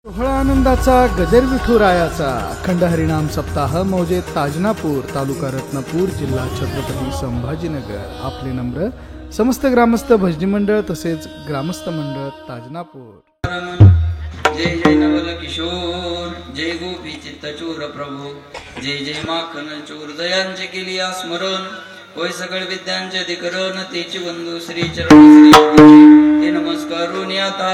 सोहळा आनंदाचा गजर विठुरायाचा अखंड हरिनाम सप्ताह मौजे ताजनापूर तालुका रत्नापूर जिल्हा छत्रपती संभाजीनगर आपले नम्र समस्त ग्रामस्थ भजनी मंडळ तसेच ग्रामस्थ मंडळ ताजनापूर। जय जय नवल किशोर जय गोपी चित्त चोर प्रभू जय जय माखन चोर दयांचे केली स्मरण होय सकळ विद्यांचे अधिकरण तेची बंधू श्री चरण श्री ते नमस्कारून आता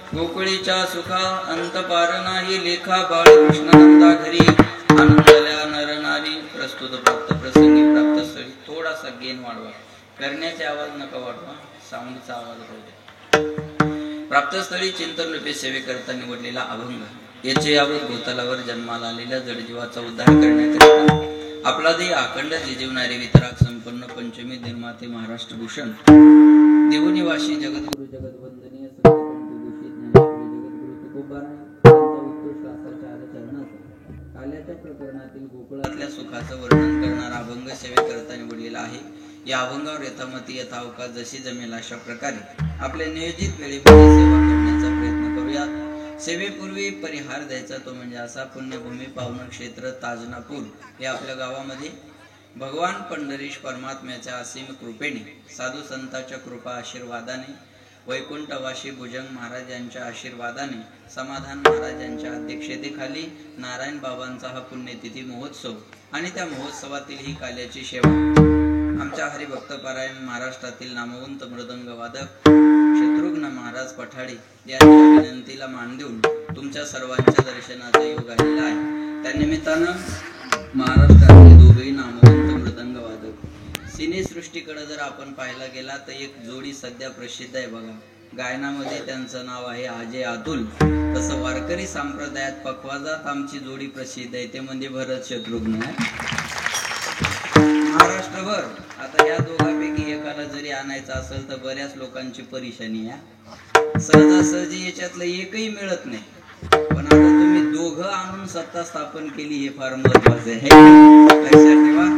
गोकुळीच्या सुखा अंत पार नाही लेखा बाळकृष्णानंदा घरी आनंदाल्या नर नारी प्रस्तुत प्राप्त प्रसंगी प्राप्त स्थळी थोडासा गेन वाढवा करण्याचे आवाज नका वाढवा साऊंडचा आवाज होते। प्राप्त स्थळी चिंतन रूपे सेवे करता निवडलेला अभंग याचे यावत भूतलावर जन्माला आलेल्या जडजीवाचा उद्धार करण्याकरिता आपला देह अखंड जिजीवणारे वितराग संपन्न पंचमी निर्माते महाराष्ट्र भूषण देवनिवासी जगद्गुरु जगद्वंदनीय काल्याच्या प्रकरणातील गोकुळातल्या सुखाचं वर्णन करणारा अभंग सेवे करता निवडलेला आहे। या अभंगावर यथामती यथावकाश जशी जमेल अशा प्रकारे आपल्या नियोजित वेळेमध्ये सेवा करण्याचा प्रयत्न करूयात। सेवेपूर्वी परिहार द्यायचा तो म्हणजे असा पुण्यभूमी पावन क्षेत्र ताजनापूर हे आपल्या गावामध्ये भगवान पंढरीश परमात्म्याच्या असीम कृपेने साधू संतांच्या कृपा आशीर्वादाने वैकुंठवासी भुजंग महाराज यांच्या आशीर्वादाने समाधान महाराज यांच्या अध्यक्षतेखाली नारायण बाबांचा हा पुण्यतिथी महोत्सव आणि त्या महोत्सवातील ही काल्याची सेवा आमच्या हरिभक्तपरायण महाराष्ट्रातील नामवंत मृदंग वादक शत्रुघ्न महाराज पठाडे यांच्या विनंतीला मान देऊन तुमच्या सर्वांच्या दर्शनाचा योग आलेला आहे। त्या निमित्तानं महाराष्ट्रातील दोघेही नामवंत मृदंग वादक सिनेसृष्टीकडे जर आपण पाहायला गेला तर एक जोडी सध्या प्रसिद्ध आहे बघा। गायनामध्ये त्यांचं नाव आहे अजय अतुल। तसं वारकरी संप्रदायात पखवाजात आमची जोडी प्रसिद्ध आहे ते म्हणजे भरत शत्रुघ्न महाराष्ट्रभर। आता या दोघांपैकी एकाला जरी आणायचं असेल तर बऱ्याच लोकांची परेशानी आहे, सहजासहजी याच्यातलं एकही मिळत नाही। पण आता तुम्ही दोघं आणून सत्ता स्थापन केली हे फार महत्वाचं आहे, लक्षात ठेवा।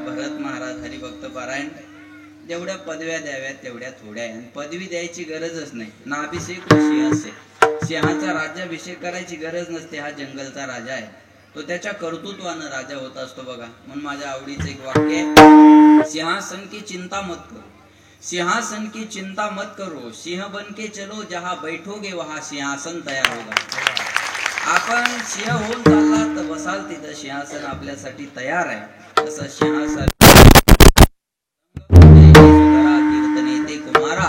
भरत महाराज हरिभक्त पारायण जेवढ्या पदव्या द्याव्यात तेवढ्या थोड्या आहे, पदवी द्यायची गरजच नाही ना। अभिषेक सिंहाचे सिंहाचा राज्याभिषेक करायची गरज नसते, हा जंगलचा राजा आहे, तो त्याच्या कर्तृत्वानं राजा होत असतो बघा। म्हणून माझ्या आवडीचं एक वाक्य आहे, सिंहासन की चिंता मत करो, सिंहासन की चिंता मत करो, सिंह बन के चलो जहां बैठोगे वहां सिंहासन तयार होगा। आपण सिंह होऊन चालला तर बसाल तिथं सिंहासन आपल्यासाठी तयार आहे। तसं सिंहासन कीर्तने ते कुमारा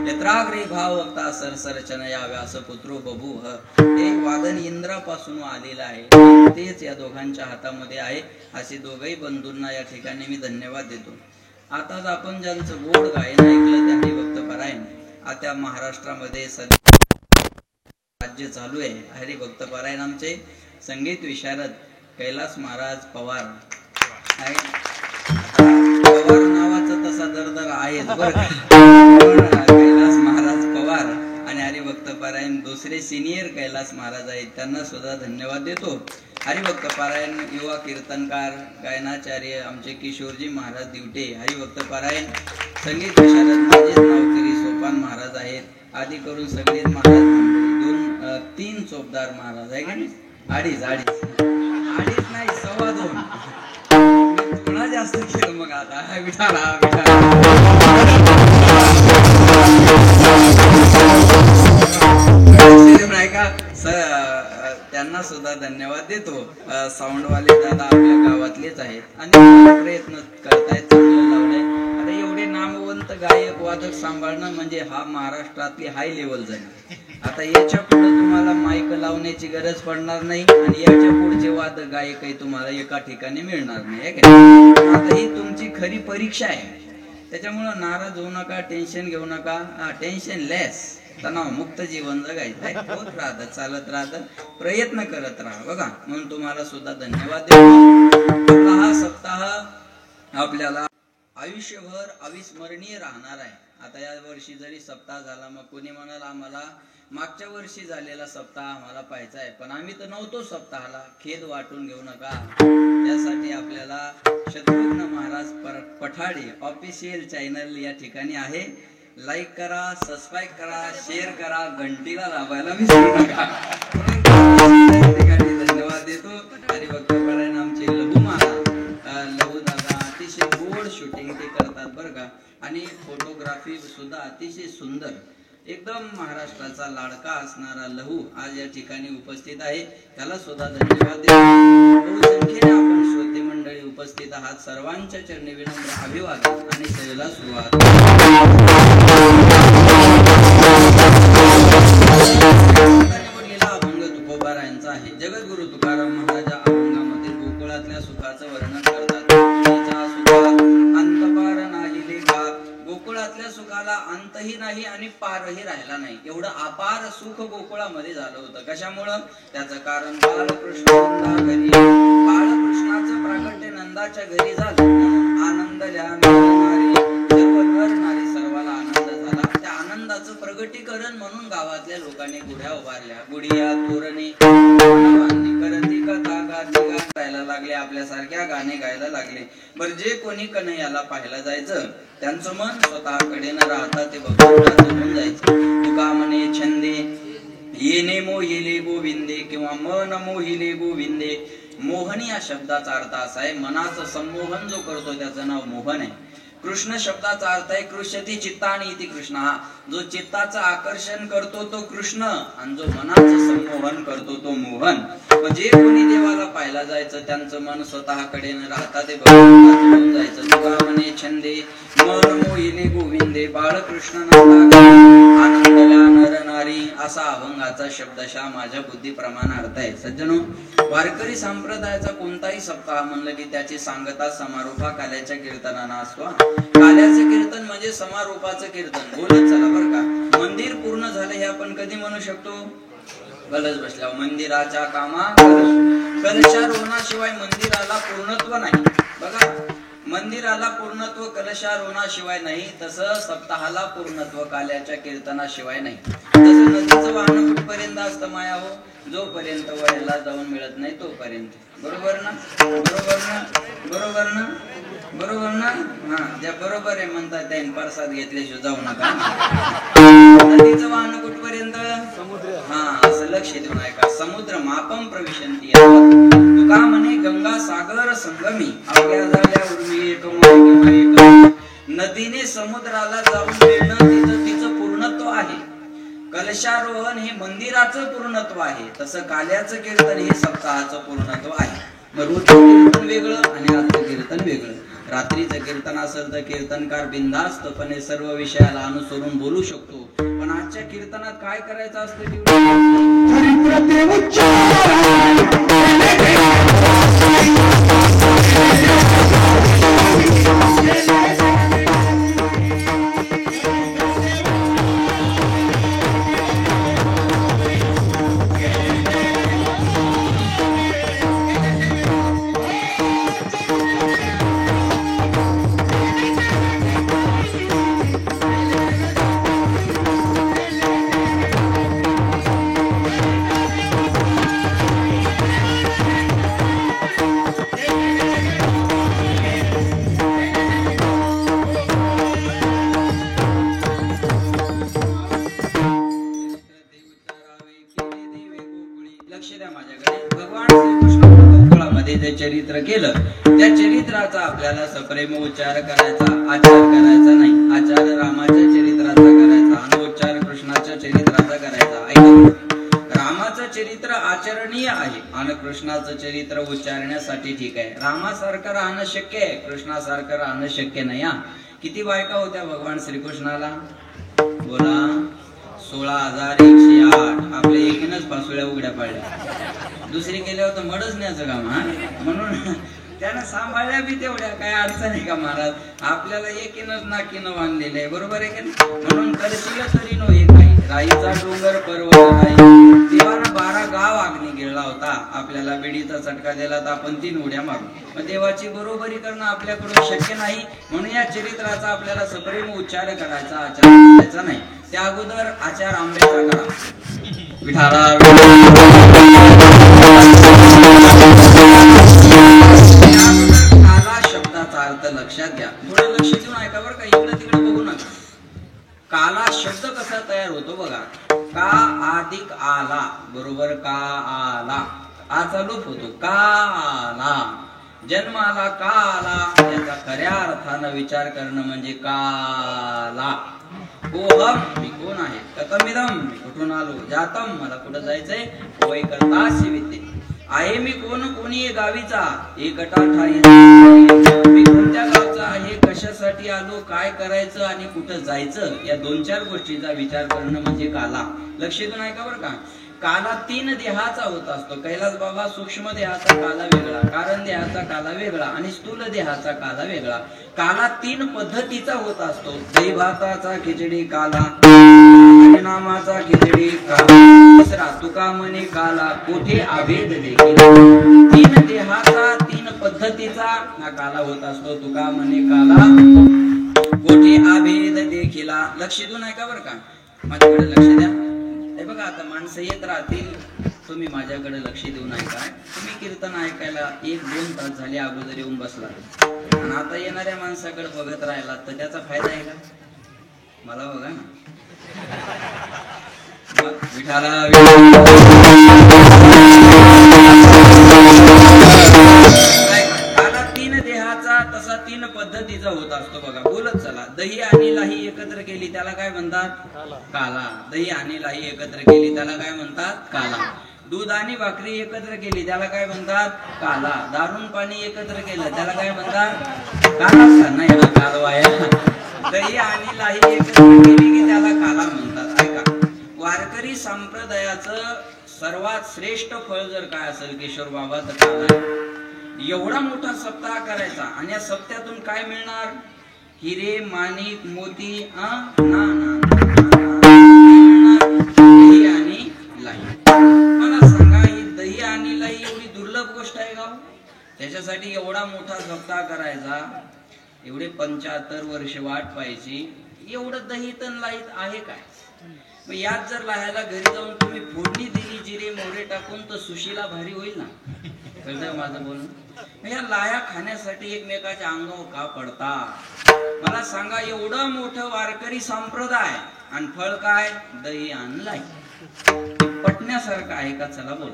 यत्राग्रे भाव वक्ता सरसरचनया व्यास पुत्रो बभूव एक वादन इंद्रापासून आलेलं आहे, तेच या दोघांच्या हातामध्ये आहे। असे दोघही बंधूंना या ठिकाणी मी धन्यवाद देतो। आताच आपण ज्यांचं गोड गायन ऐकलं ते हरिभक्तपरायण आता महाराष्ट्रामध्ये सध्या राज्य चालू आहे। हरिभक्तपरायण आमचे संगीत विशारद कैलास महाराज पवार आहे। पवार नावाचा तसा दरदर आहेच बरं, कैलास महाराज पवार आणि हरिभक्तपरायण दुसरे सिनियर कैलास महाराज आहेत, त्यांना सुद्धा धन्यवाद देतो। हरिभक्तपरायण युवा कीर्तनकार गायनाचार्य आमचे किशोरजी महाराज दिवटे हरिभक्तपरायण संगीत विशारद माझेच नावकरी सोपान महाराज आहेत। आधी करून सगळेच महाराज तीन चोपदार महाराज आहे का नाही, अडीच नाही 2.25 पुन्हा जास्त केलं मग आता विठाला नाही का त्यांना सुद्धा धन्यवाद देतो। साऊंडवाले दादा आपल्या गावातलेच आहेत आणि प्रयत्न करतायत, चांगलं लावलंय। आता एवढे नामवंत गायक वादक सांभाळणं म्हणजे हा महाराष्ट्रातली हाय लेवल झाली। आता याच्या पुढे तुम्हाला माईक लावण्याची गरज पडणार नाही आणि याच्या पुढचे वादक गायकही तुम्हाला एका ठिकाणी मिळणार नाही। आता ही तुमची खरी परीक्षा आहे, त्याच्यामुळे नाराज होऊ नका, टेन्शन घेऊ नका, टेन्शन लेस तणाव मुक्त जीवन जगायचं, होत राहतं, चालत राहतं, प्रयत्न करत राहा बघा। म्हणून तुम्हाला सुद्धा धन्यवाद देतो। आपला हा सप्ताह आपल्याला आयुष्यभर अविस्मरणीय राहणार आहे। आता या वर्षी जरी सप्ताह झाला मग कोणी म्हणाल आम्हाला मागच्या वर्षी झालेला सप्ताह आम्हाला पाहायचा आहे, पण आम्ही तर नव्हतो सप्ताहाला, खेद वाटून घेऊ नका। त्यासाठी आपल्याला शत्रुघ्न महाराज पठाडे ऑफिशियल चॅनल या ठिकाणी आहे, लाईक करा, सबस्क्राईब करा, शेअर करा, घंटीला दाबायला विसरू नका। सर्वांचा लाडका असणारा लहू आज या ठिकाणी उपस्थित आहे. त्याला सुद्धा धन्यवाद देतो. बहुसंख्येने आपण श्रोते मंडळी उपस्थित आहात. सर्वांच्या चरणी विनम्र अभिवादन आणि सेवेला सुरुवात. निवडलेला अभंग तुकोबारायांचा आहे. जगद्गुरु तुकाराम महाराज अभंगामध्ये गोकुळातल्या सुखाचं वर्णन करतात. अंतपार नाही लेखा. गोकुळातल्या सुखाला अंतही नाही आणि पारही राहिला नाही. एवढं अपार सुख गोकुळामध्ये झालं होतं. कशामुळं? त्याचं कारण बाळकृष्ण घरी, बाळकृष्णाचं प्रागट्य नंदाच्या घरी झालं. आनंदल्या सर्व नर नारी सर्वाला आनंद झाला. त्या आनंदाचं प्रगटीकरण म्हणून गावातल्या लोकांनी गुढ्या उभारल्या. गुढिया तोरणे करती कथा गाती गायला लागले. आपल्यासारख्या गाणे गायला लागले. बरं, जे कोणी कन्हैयाला पाहायला जायचं त्यांचं मन स्वतःकडे न राहता ते भगवंताचं होऊन जायचं. तुका म्हणे छंदे येणे मोहिले गोविंदे किंवा मन मोहिले गोविंदे. मोहन या शब्दाचा अर्थ असा आहे, मनाचं संमोहन जो करतो त्याचं नाव मोहन आहे. कृष्ण शब्दाचा अर्थ आहे कृष्यती चित्तानी इति कृष्ण. जो चित्ताचं आकर्षण करतो तो कृष्ण आणि जो मनाचं संमोहन करतो तो मोहन. जे कोणी देवाला पाहायला जायचं त्यांचं मन स्वतःकडे न राहता ते भगवंताचं होऊन जायचं. तुका म्हणे छंदे मन मोहिले गोविंदे बाळकृष्ण आनंदल्या नर नारी असा अभंगाचा शब्दशः माझ्या बुद्धीप्रमाणे अर्थ आहे. सज्जनो, वारकरी संप्रदायाचा कोणताही सप्ताह म्हणलं की त्याची सांगता समारोपा काल्याच्या कीर्तनानं असतो. काल्याचं कीर्तन म्हणजे समारोपाचं कीर्तन. बोलत चला बरं का. मंदिर पूर्ण झालं हे आपण कधी म्हणू शकतो? कलश बसल्यावर. मंदिराच्या कामा कलशारोहणाशिवाय मंदिराला पूर्णत्व नाही. बघा, मंदिराला पूर्णत्व कलशारोहणाशिवाय नाही, तसं सप्ताहाला पूर्णत्व काल्याच्या कीर्तनाशिवाय नाही. तसं नदीचं वाहन कुठपर्यंत असतं माया हो? जोपर्यंत वळेला जाऊन मिळत नाही तोपर्यंत. बरोबर ना? बरोबर ना? बरोबर ना? बरोबर ना? हा, ज्या बरोबर आहे म्हणतात त्याने प्रसाद घेतल्याशिवाय जाऊ नका. नदीचं वाहन कुठपर्यंत? समुद्र. हा, असं लक्ष देऊन ऐका. समुद्र मापम प्रविशंती. तुका म्हणे गंगा सागर संगमी अवघ्या झाल्या उर्मी एक. नदीने समुद्राला जाऊन मिळणं तिथं तिचं पूर्णत्व आहे. कलशारोहण हे मंदिराचं पूर्णत्व आहे. तसं काल्याचं कीर्तन हे सप्ताहाचं पूर्णत्व आहे. रोजचं कीर्तन वेगळं आणि आजचं कीर्तन वेगळं. रात्रीचं कीर्तन असेल तर कीर्तनकार बिनधास्तपणे सर्व विषयाला अनुसरून बोलू शकतो. पण आजच्या कीर्तनात काय करायचं असतं? चरित्र केलं त्या चरित्राचा आपल्याला सप्रेम उच्चार करायचा, आचार करायचा नाही. आचार रामाच्या चरित्राचा करायचा आणि उच्चार कृष्णाच्या चरित्राचा करायचा. ऐका, रामाचं चरित्र आचरणीय आहे आणि कृष्णाचं चरित्र उच्चारण्यासाठी ठीक आहे. रामासारखं राहणं शक्य आहे, कृष्णासारखं राहणं शक्य नाही. किती बायका होत्या भगवान श्रीकृष्णाला? बोला. 16,108. आपल्या एकीनच पासुळ्या उघड्या पाडल्या. दुसरी केल्यावर तर मडच न्यायचं काम. म्हणून त्यानं सांभाळल्या बी तेवढ्या. काय अडचण आहे का महाराज? आपल्याला एकीनच नाकीनं बांधलेलं आहे. बरोबर आहे का? म्हणून करशील तरी नो एक आहे. राईचा डोंगर पर्वत राई. देवानं 12 गाव अग्नी गिळला होता. आपल्याला बेडीचा चटका दिला तर आपण 3 उड्या मारू. मग देवाची बरोबरी करणं आपल्याकडून शक्य नाही. म्हणून या चरित्राचा आपल्याला सप्रेम उच्चार करायचा, आचार करायचा नाही. त्या अगोदर आचार आंब्याचा करा. विठाला काला शब्दाचा अर्थ लक्षात घ्या. थोडं लक्ष देऊन ऐका बरं का. इकडे तिकडे बघू नका. काला शब्द कसा तयार होतो बघा. का अधिक आला. बरोबर. का आला. आचा लोप होतो. का आला. जन्म आला. का आला. याचा खऱ्या अर्थानं विचार करणं म्हणजे काला. कोहम मी कोण आहे, कथमिदम मी कुठून आलो, जातम मला कुठं जायचंय, वय करतासी विद्ये आहे मी कोण, कोणी गावीचा, एकटा ठाई मी कोणत्या गावचा आहे, कशासाठी आलो, काय करायचं आणि कुठं जायचं, या 2-4 गोष्टींचा विचार करणं म्हणजे काला. लक्ष देऊन ऐका बरं का. काला 3 देहाचा होत असतो. कैलास बाबा सूक्ष्म देहाचा काला वेगळा, कारण देहाचा काला वेगळा आणि स्थूल देहाचा काला वेगळा. काला 3 पद्धतीचा होत असतो. दही भाताचा खिचडी काला, नामाचा खिचडी काला, तिसरा तुका म्हणे काला, कोठे आभेद देखील. 3 देहाचा 3 पद्धतीचा हा काला होत असतो. तुका म्हणे काला, कोठे आभेद देखील. लक्ष देऊन ऐका बरं का. माझ्याकडे लक्ष द्या. हे बघा आता माणसं येत राहतील, तुम्ही माझ्याकडे लक्ष देऊन ऐका. तुम्ही कीर्तन ऐकायला 1-2 तास झाले अगोदर येऊन बसला आणि आता येणाऱ्या माणसाकडे बघत राहिला तर त्याचा फायदा आहे का? मला बघा ना. विठाला काला 3 देहाचा तसा 3 पद्धतीचा होत असतो. बघा बोलत चला. दही आणि लाही एकत्र केली त्याला काय म्हणतात? काला. दही आणि लाही एकत्र केली त्याला काय म्हणतात? काला. दूध आणि भाकरी एकत्र केली त्याला काय म्हणतात? काला. दारून पाणी एकत्र केलं त्याला काय म्हणतात? काला. नाही हा कालवा आहे. दही आणि लाही एकत्र केली की त्याला काला म्हणतात. ऐका, वारकरी संप्रदायाचं सर्वात श्रेष्ठ फळ जर काय असेल किशोर बाबा तर काला. एवढा मोठा सप्ताह करायचा आणि या सप्त्यातून काय मिळणार? हिरे, माणिक, मोती, दही आणि लाही. मला सांगा, ही दही आणि लाही एवढी दुर्लभ गोष्ट आहे का? त्याच्यासाठी एवढा मोठा सप्ताह करायचा, एवढे 75 वर्ष वाट पाहायची, एवढं दही तन लाहीत आहे काय? मग यात जर लाह्याला घरी जाऊन तुम्ही फोडणी दिली जिरे मोहरे टाकून तर सुशीला भारी होईल ना. कळतं माझं बोलणं? या लाह्या खाण्यासाठी एकमेकाच्या अंगावर का पडता? मला सांगा, एवढं मोठं वारकरी संप्रदाय आणि फळ काय? दही आणि लाही. पटण्यासारखं आहे का? चला बोल.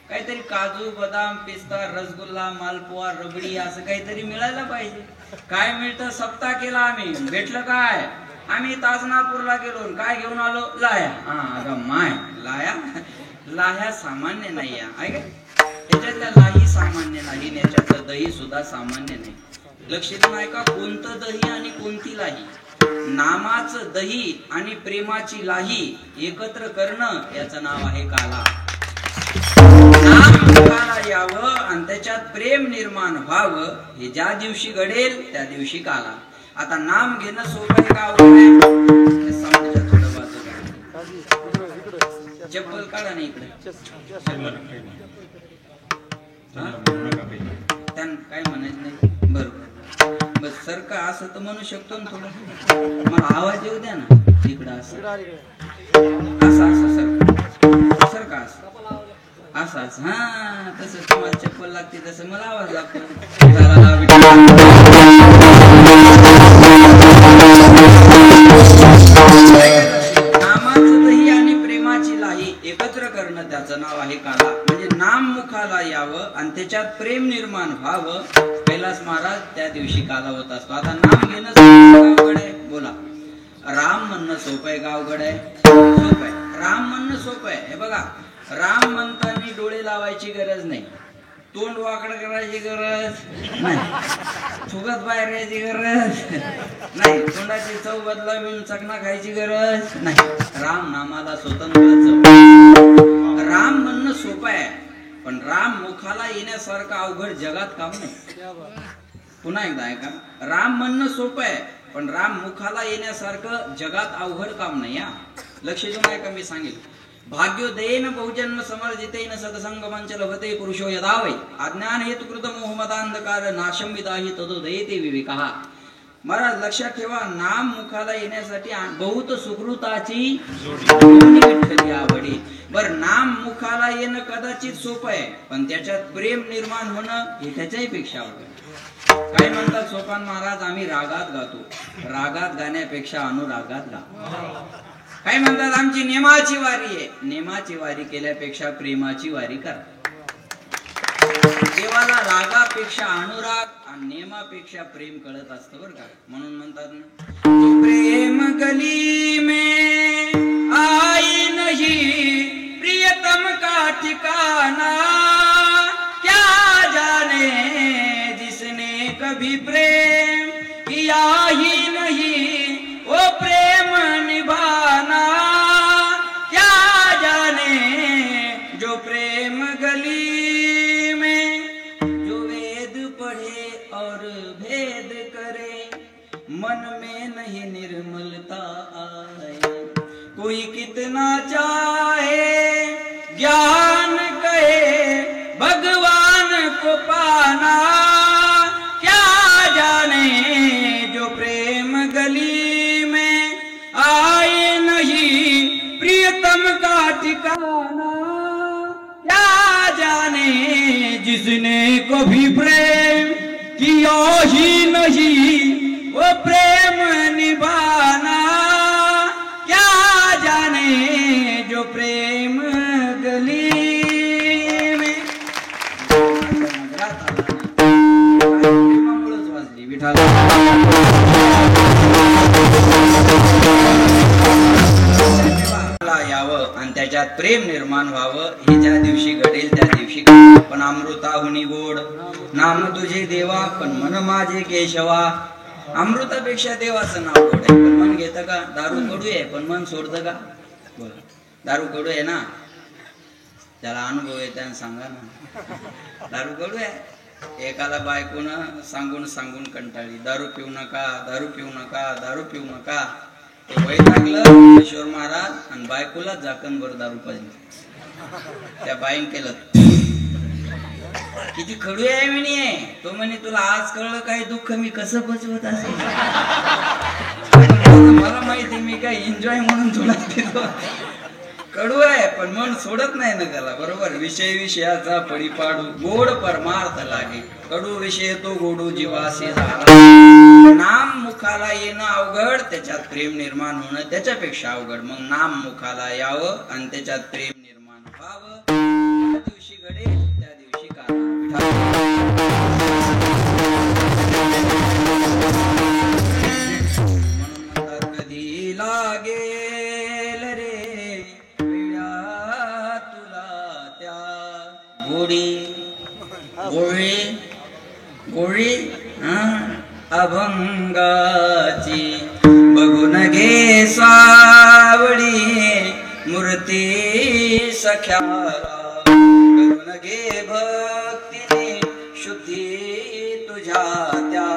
काहीतरी काजू, बदाम, पिस्ता, रसगुल्ला, मालपुआ, रबडी असं काहीतरी मिळायला पाहिजे. काय मिळतं? सप्ताह केला आम्ही, भेटलं काय? आम्ही ताजनापूरला गेलो, काय घेऊन आलो? लाह्या. अगं माय, लाह्या सामान्य नाही आहे. त्याच्यातल्या लाही सामान्य नाही, याच्यातलं दही सुद्धा सामान्य नाही. लक्ष देऊन ऐका, कोणतं दही आणि कोणती लाही? नामाचं दही आणि प्रेमाची लाही एकत्र करणं याचं नाव आहे काला. नाम मुखाला यावं आणि त्याच्यात प्रेम निर्माण व्हावं, हे ज्या दिवशी घडेल त्या दिवशी काला. आता नाम घेणं सोपं आहे का अवघड आहे? साऊंडच्या थोडं बाजूला चप्पल काढा नाही इकडे. त्यांना काय म्हणायचं नाही. बरोबर, बस सर का असं तर म्हणू शकतो ना थोडं. मला आवाज येऊ द्या ना इकडं. असं असं सर का असं असं हा तसं तुम्हाला चप्पल लागते तसं मला आवाज लागतो. नामाचं दही आणि प्रेमाची लाही एकत्र करणं त्याचं नाव आहे काला. म्हणजे नाम मुखाला यावं आणि त्याच्यात प्रेम निर्माण व्हावं, कैलास महाराज त्या दिवशी काला होत असतो. आता नाम घेणं अवघड आहे? बोला. राम म्हणणं सोपं आहे का अवघड आहे? सोपं आहे. राम म्हणणं सोपं आहे. हे बघा, राम म्हणताना डोळे लावायची गरज नाही, तोंड वाकड करायची गरज नाही, फुगत बाहेर यायची गरज नाही, तोंडाची चव बदलावी चकना खायची गरज नाही. राम नामाला स्वतंत्र चव. राम म्हणणं सोपं आहे, पण राम मुखाला येण्यासारखं अवघड जगात काम नाही. पुन्हा एकदा ऐका, राम म्हणणं सोपं आहे, पण राम मुखाला येण्यासारखं जगात अवघड काम नाही. लक्ष देऊन ऐका, मी सांगेल. भाग्योदयेन बहुजन्म समर्जितेन सत्संगमंच लभते पुरुषो यदा वै अज्ञान हेतुकृत मोहमदांधकार नाशम विदाहि तदोदयेते विवेकः. महाराज लक्षात ठेवा, नाम मुखाला येण्यासाठी बहुत सुकृताची जोडी विठ्ठली आवडी. बर, नाम मुखाला येणं कदाचित सोपं आहे, पण त्याच्यात प्रेम निर्माण होणं हे त्याच्याही पेक्षा अवघड. काय म्हणतात सोपान महाराज, आम्ही रागात गातो, रागात गाण्यापेक्षा अनुरागात गा. काय म्हणतात, आमची नेमाची वारी आहे, नेमाची वारी केल्यापेक्षा प्रेमाची वारी करा. देवाला रागापेक्षा अनुराग नियमापेक्षा प्रेम कळत असतं बरं का. म्हणून म्हणतात ना, तो प्रेम गली में आई नहीं प्रियतम का ठिकाना, क्या जाने जिसने कभी प्रेम किया ही नहीं वो प्रेम निभाना, क्या जाने जो प्रेम गली में जो वेद पढ़े और भेद करे, मन में नहीं निर्मलता आए, कोई कितना चाहे ज्ञान कहे भगवान को पाना, क्या जाने जो प्रेम गली में आए नहीं प्रियतम का ठिकाना, क्या जाने जिसने कभी प्रेम किया ही नहीं वो प्रेम निभाना, क्या जाने जो प्रेम गली में. प्रेमामुळेच वाजली विठाला. यावं आणि त्याच्यात प्रेम निर्माण व्हावं, हे ज्या दिवशी घडेल त्या दिवशी. पण अमृताहुनी गोड नाम तुझे देवा, पण मन माझे केशवा. अमृतापेक्षा देवाचं नाव गोड आहे, पण मन घेतं का? दारू कडू आहे पण मन सोडतं का? बोला, दारू कडू आहे ना, त्याला अनुभव आहे त्यानं सांगा ना. दारू कडू आहे. एकाला बायकोनं सांगून सांगून कंटाळली, दारू पिऊ नका, दारू पिऊ नका, दारू पिऊ नका. ते वय लागलं किशोर महाराज आणि बायकोला झाकणभर दारू पाहिजे. त्या बाईन केलं, किती खडू आहे म्हणे. तो म्हणे तुला आज कळलं काही दुःख मी कसं बचवत असेल. मला माहिती, मी काय एन्जॉय म्हणून तुला देतो. कडू आहे पण मन सोडत नाही ना त्याला. बरोबर. विषय विषयाचा पडीपाडू गोड परमार्थ लागे, कडू विषय तो गोडू जीवासी झाला. नाम मुखाला येणं अवघड, त्याच्यात प्रेम निर्माण होणं त्याच्यापेक्षा अवघड. मग नाम मुखाला यावं आणि त्याच्यात प्रेम निर्माण व्हावं. त्या दिवशी घडेल त्या दिवशी का कधी लागेल रे वेळा तुला त्या गोडी गोळी गोळी अभंगाची. बघून घे सावळी मूर्ती सख्याला, बघून घे भक्तीने शुद्धी तुझ्या त्या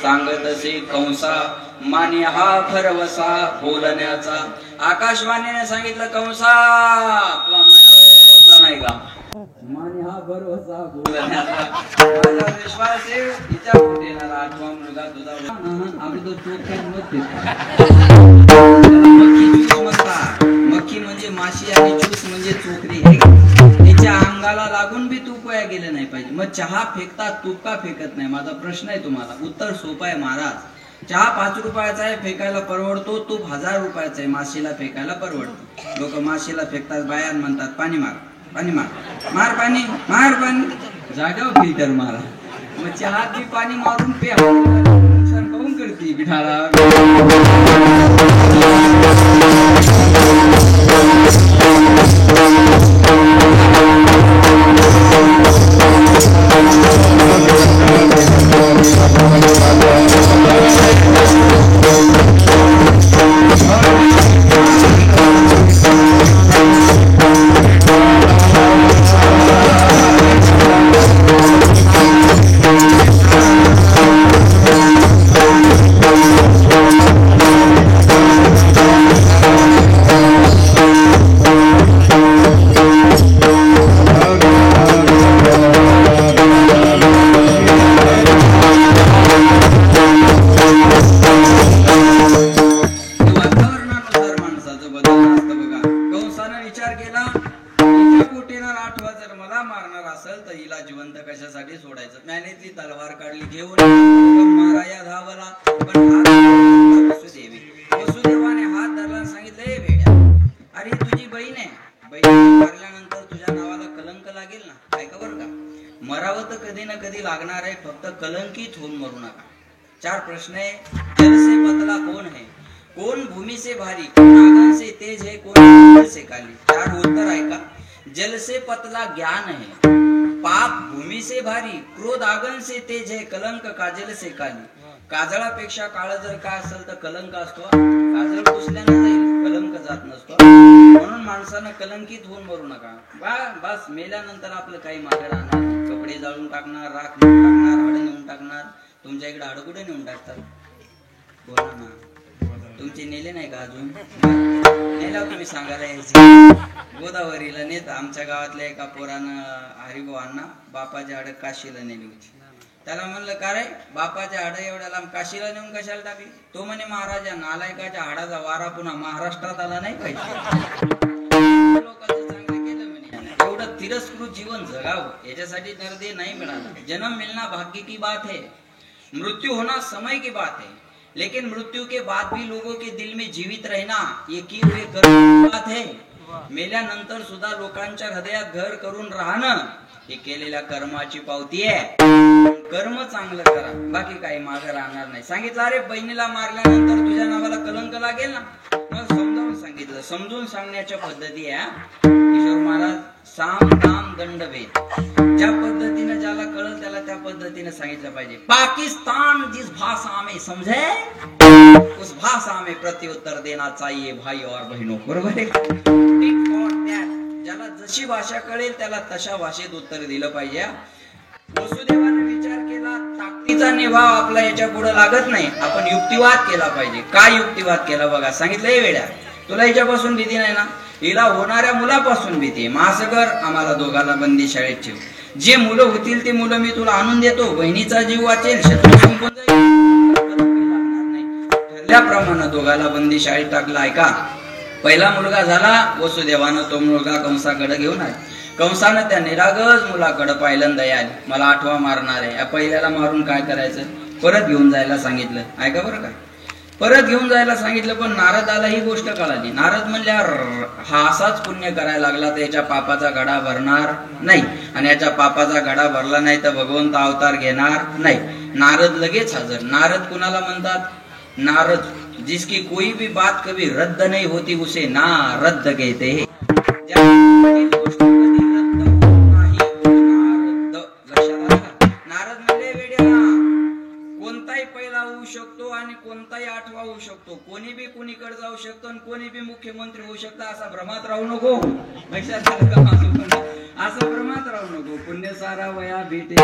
सांगत असे कंसा माने हा भरवसा बोलण्याचा. आकाशवाणीने सांगितलं कंसा तुला नाही का माने हा भरवसा बोलण्याचा. माझा विश्वास आहे हिच्या पोटी येणारा आठवा मुलगा तुझा. आम्ही तो चोख मक्खी म्हणजे माशी आणि चूस म्हणजे चोकरी. तिच्या अंगाला लागून बी तूप वाया गेलं नाही पाहिजे. मग चहा फेकता तूप का फेकत नाही? माझा प्रश्न आहे तुम्हाला. उत्तर सोपं आहे महाराज. चहा 5 रुपयाचा आहे, फेकायला परवडतो. तूप 1000 रुपयाचा आहे, माशीला फेकायला परवडतो. लोक माशीला फेकतात, बाया म्हणतात पाणी मार पाणी मार मार पाणी मार पाणी. जाग्यावर फिल्टर मारा. मग चहात बी पाणी मारून प्या. नुकसान काऊन करते बिठाला. तर हिला जिवंत कशासाठी सोडायचं. त्याने ती तलवार काढली, घेऊन माराया धावला. पण हात वसुदेवी, वसुदेवाने हात धरला, सांगितलं ए वेड्या, अरे तुझी बहीण आहे, बहीण मारल्यानंतर तुझ्या नावाला कलंक लागेल ना. काय का बरं का, मरावं तर कधी ना कधी लागणार आहे, फक्त कलंकित होऊन मरू नका. 4 प्रश्न आहे. जल से पतला कौन है, कौन भूमि से भारी, कौन आगन से तेज है, कौन जल से काली. 4 उत्तर आहे का. जल से पतला ज्ञान है, पाप भूमि से भारी, क्रोध आगन से तेज है, कलंक काजल से काली. काजळापेक्षा काळ जर काय असेल तर कलंक असतो. काजळ पुसल्यानं जाईल, कलंक जात नसतो. म्हणून माणसानं कलंकित होऊन मरू नका. बस मेल्यानंतर आपलं काही मागे राहणार, कपडे जाळून टाकणार, राख नेऊन टाकणार, हाडं नेऊन टाकणार. तुमच्या इकडे हाडं कुठे नेऊन टाकतात, बोला ना. तुमचे नेले नाही का अजून, नेला तुम्ही सांगायला यायचे. गोदावरीला नेत. आमच्या गावातल्या एका पोरानं हरिभावांना बापाच्या हाडं काशीला नेली होती. त्याला म्हणलं का रे, बापाच्या हाडं एवढ्या लांब काशीला नेऊन कशाला टाकली. तो म्हणे महाराजा, नालायकाच्या हाडाचा वारा पुन्हा महाराष्ट्रात आला नाही पाहिजे. लोकांचं चांगलं केलं म्हणे. एवढं तिरस्कृत जीवन जगावं याच्यासाठी नरदे नाही मिळाला. जन्म मिलना भाग्य की बात है, मृत्यू होना समय की बात है, लेकिन मृत्यू के बाद भी लोगों के दिल में जीवित रहना ये किए हुए कर्म की बात है. मेल्यानंतर सुद्धा लोकांच्या हृदयात घर करून राहणं हे केलेल्या कर्माची पावती आहे. कर्म चांगलं करा, बाकी काही मागे राहणार नाही. सांगितलं अरे बहिणीला मारल्यानंतर तुझ्या नावाला कलंक लागेल ना. मग समजावून सांगितलं, समजून सांगण्याच्या पद्धती आहे. किशोर महाराज साम दाम दंड भेद, ज्या पद्धतीने ज्याला कळल त्याला त्या पद्धतीने सांगितलं पाहिजे. पाकिस्तान जिस भाषा में समझे उस भाषा में प्रत्युत्तर देना चाहिए भाई और बहनों. बरोबर आहे. ज्याला जशी भाषा कळेल त्याला तशा भाषेत उत्तर दिलं पाहिजे. वसुदेवाने विचार केला, ताकदीचा निभाव आपला याच्या पुढे लागत नाही, आपण युक्तिवाद केला पाहिजे. काय युक्तिवाद केला बघा. सांगितलंय वेड्या, तुला हिच्यापासून भीती नाही ना, हिला होणाऱ्या मुलापासून भीती आहे. मासगर आम्हाला दोघाला बंदी शाळेत ठेव, जे मुलं होतील ते मुलं मी तुला आणून देतो, बहिणीचा जीव वाचेल, शत्रू संपून जाईल, ठरल्याप्रमाणे दोघाला बंदी शाळेत टाकला. ऐका, पहिला मुलगा झाला. वसुदेवानं तो मुलगा कंसाकडे घेऊन आला. कंसानं त्या निरागस मुलाकडे पाहिलं, दया आली, मला 8वा मारणार आहे. या पहिल्याला मारून काय करायचं, परत घेऊन जायला सांगितलं. ऐका बरं का, परत घेऊन जायला सांगितलं. पण नारदाला ही गोष्ट कळाली. नारद म्हणल्यावर हा असाच पुण्य करायला लागला तर याच्या पापाचा घडा भरणार नाही, आणि याच्या पापाचा घडा भरला नाही तर भगवंत अवतार घेणार नाही. नारद लगेच हजर. नारद कुणाला म्हणतात, नारद जिसकी कोई भी बात कभी रद्द नहीं होती उसे नारद कहते हैं. नारद म्हणजे वेड्या, कोणताही पहिला होऊ शकतो आणि कोणताही 8वा होऊ शकतो. कोणी बी कोणीकडे जाऊ शकतो आणि कोणी बी मुख्यमंत्री होऊ शकतो. असा भ्रमात राहू नको. असं भ्रमात राहू नको. पुण्य सारा वया भेटे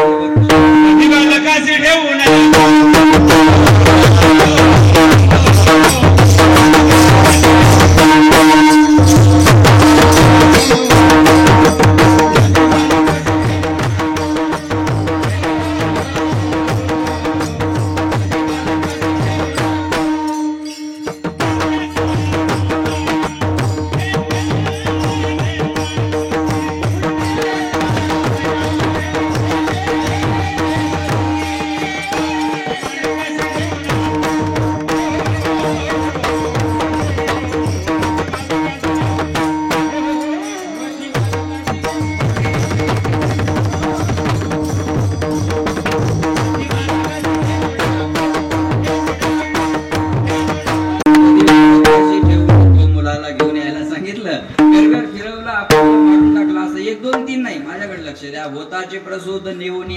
होताचे प्रसूत निवून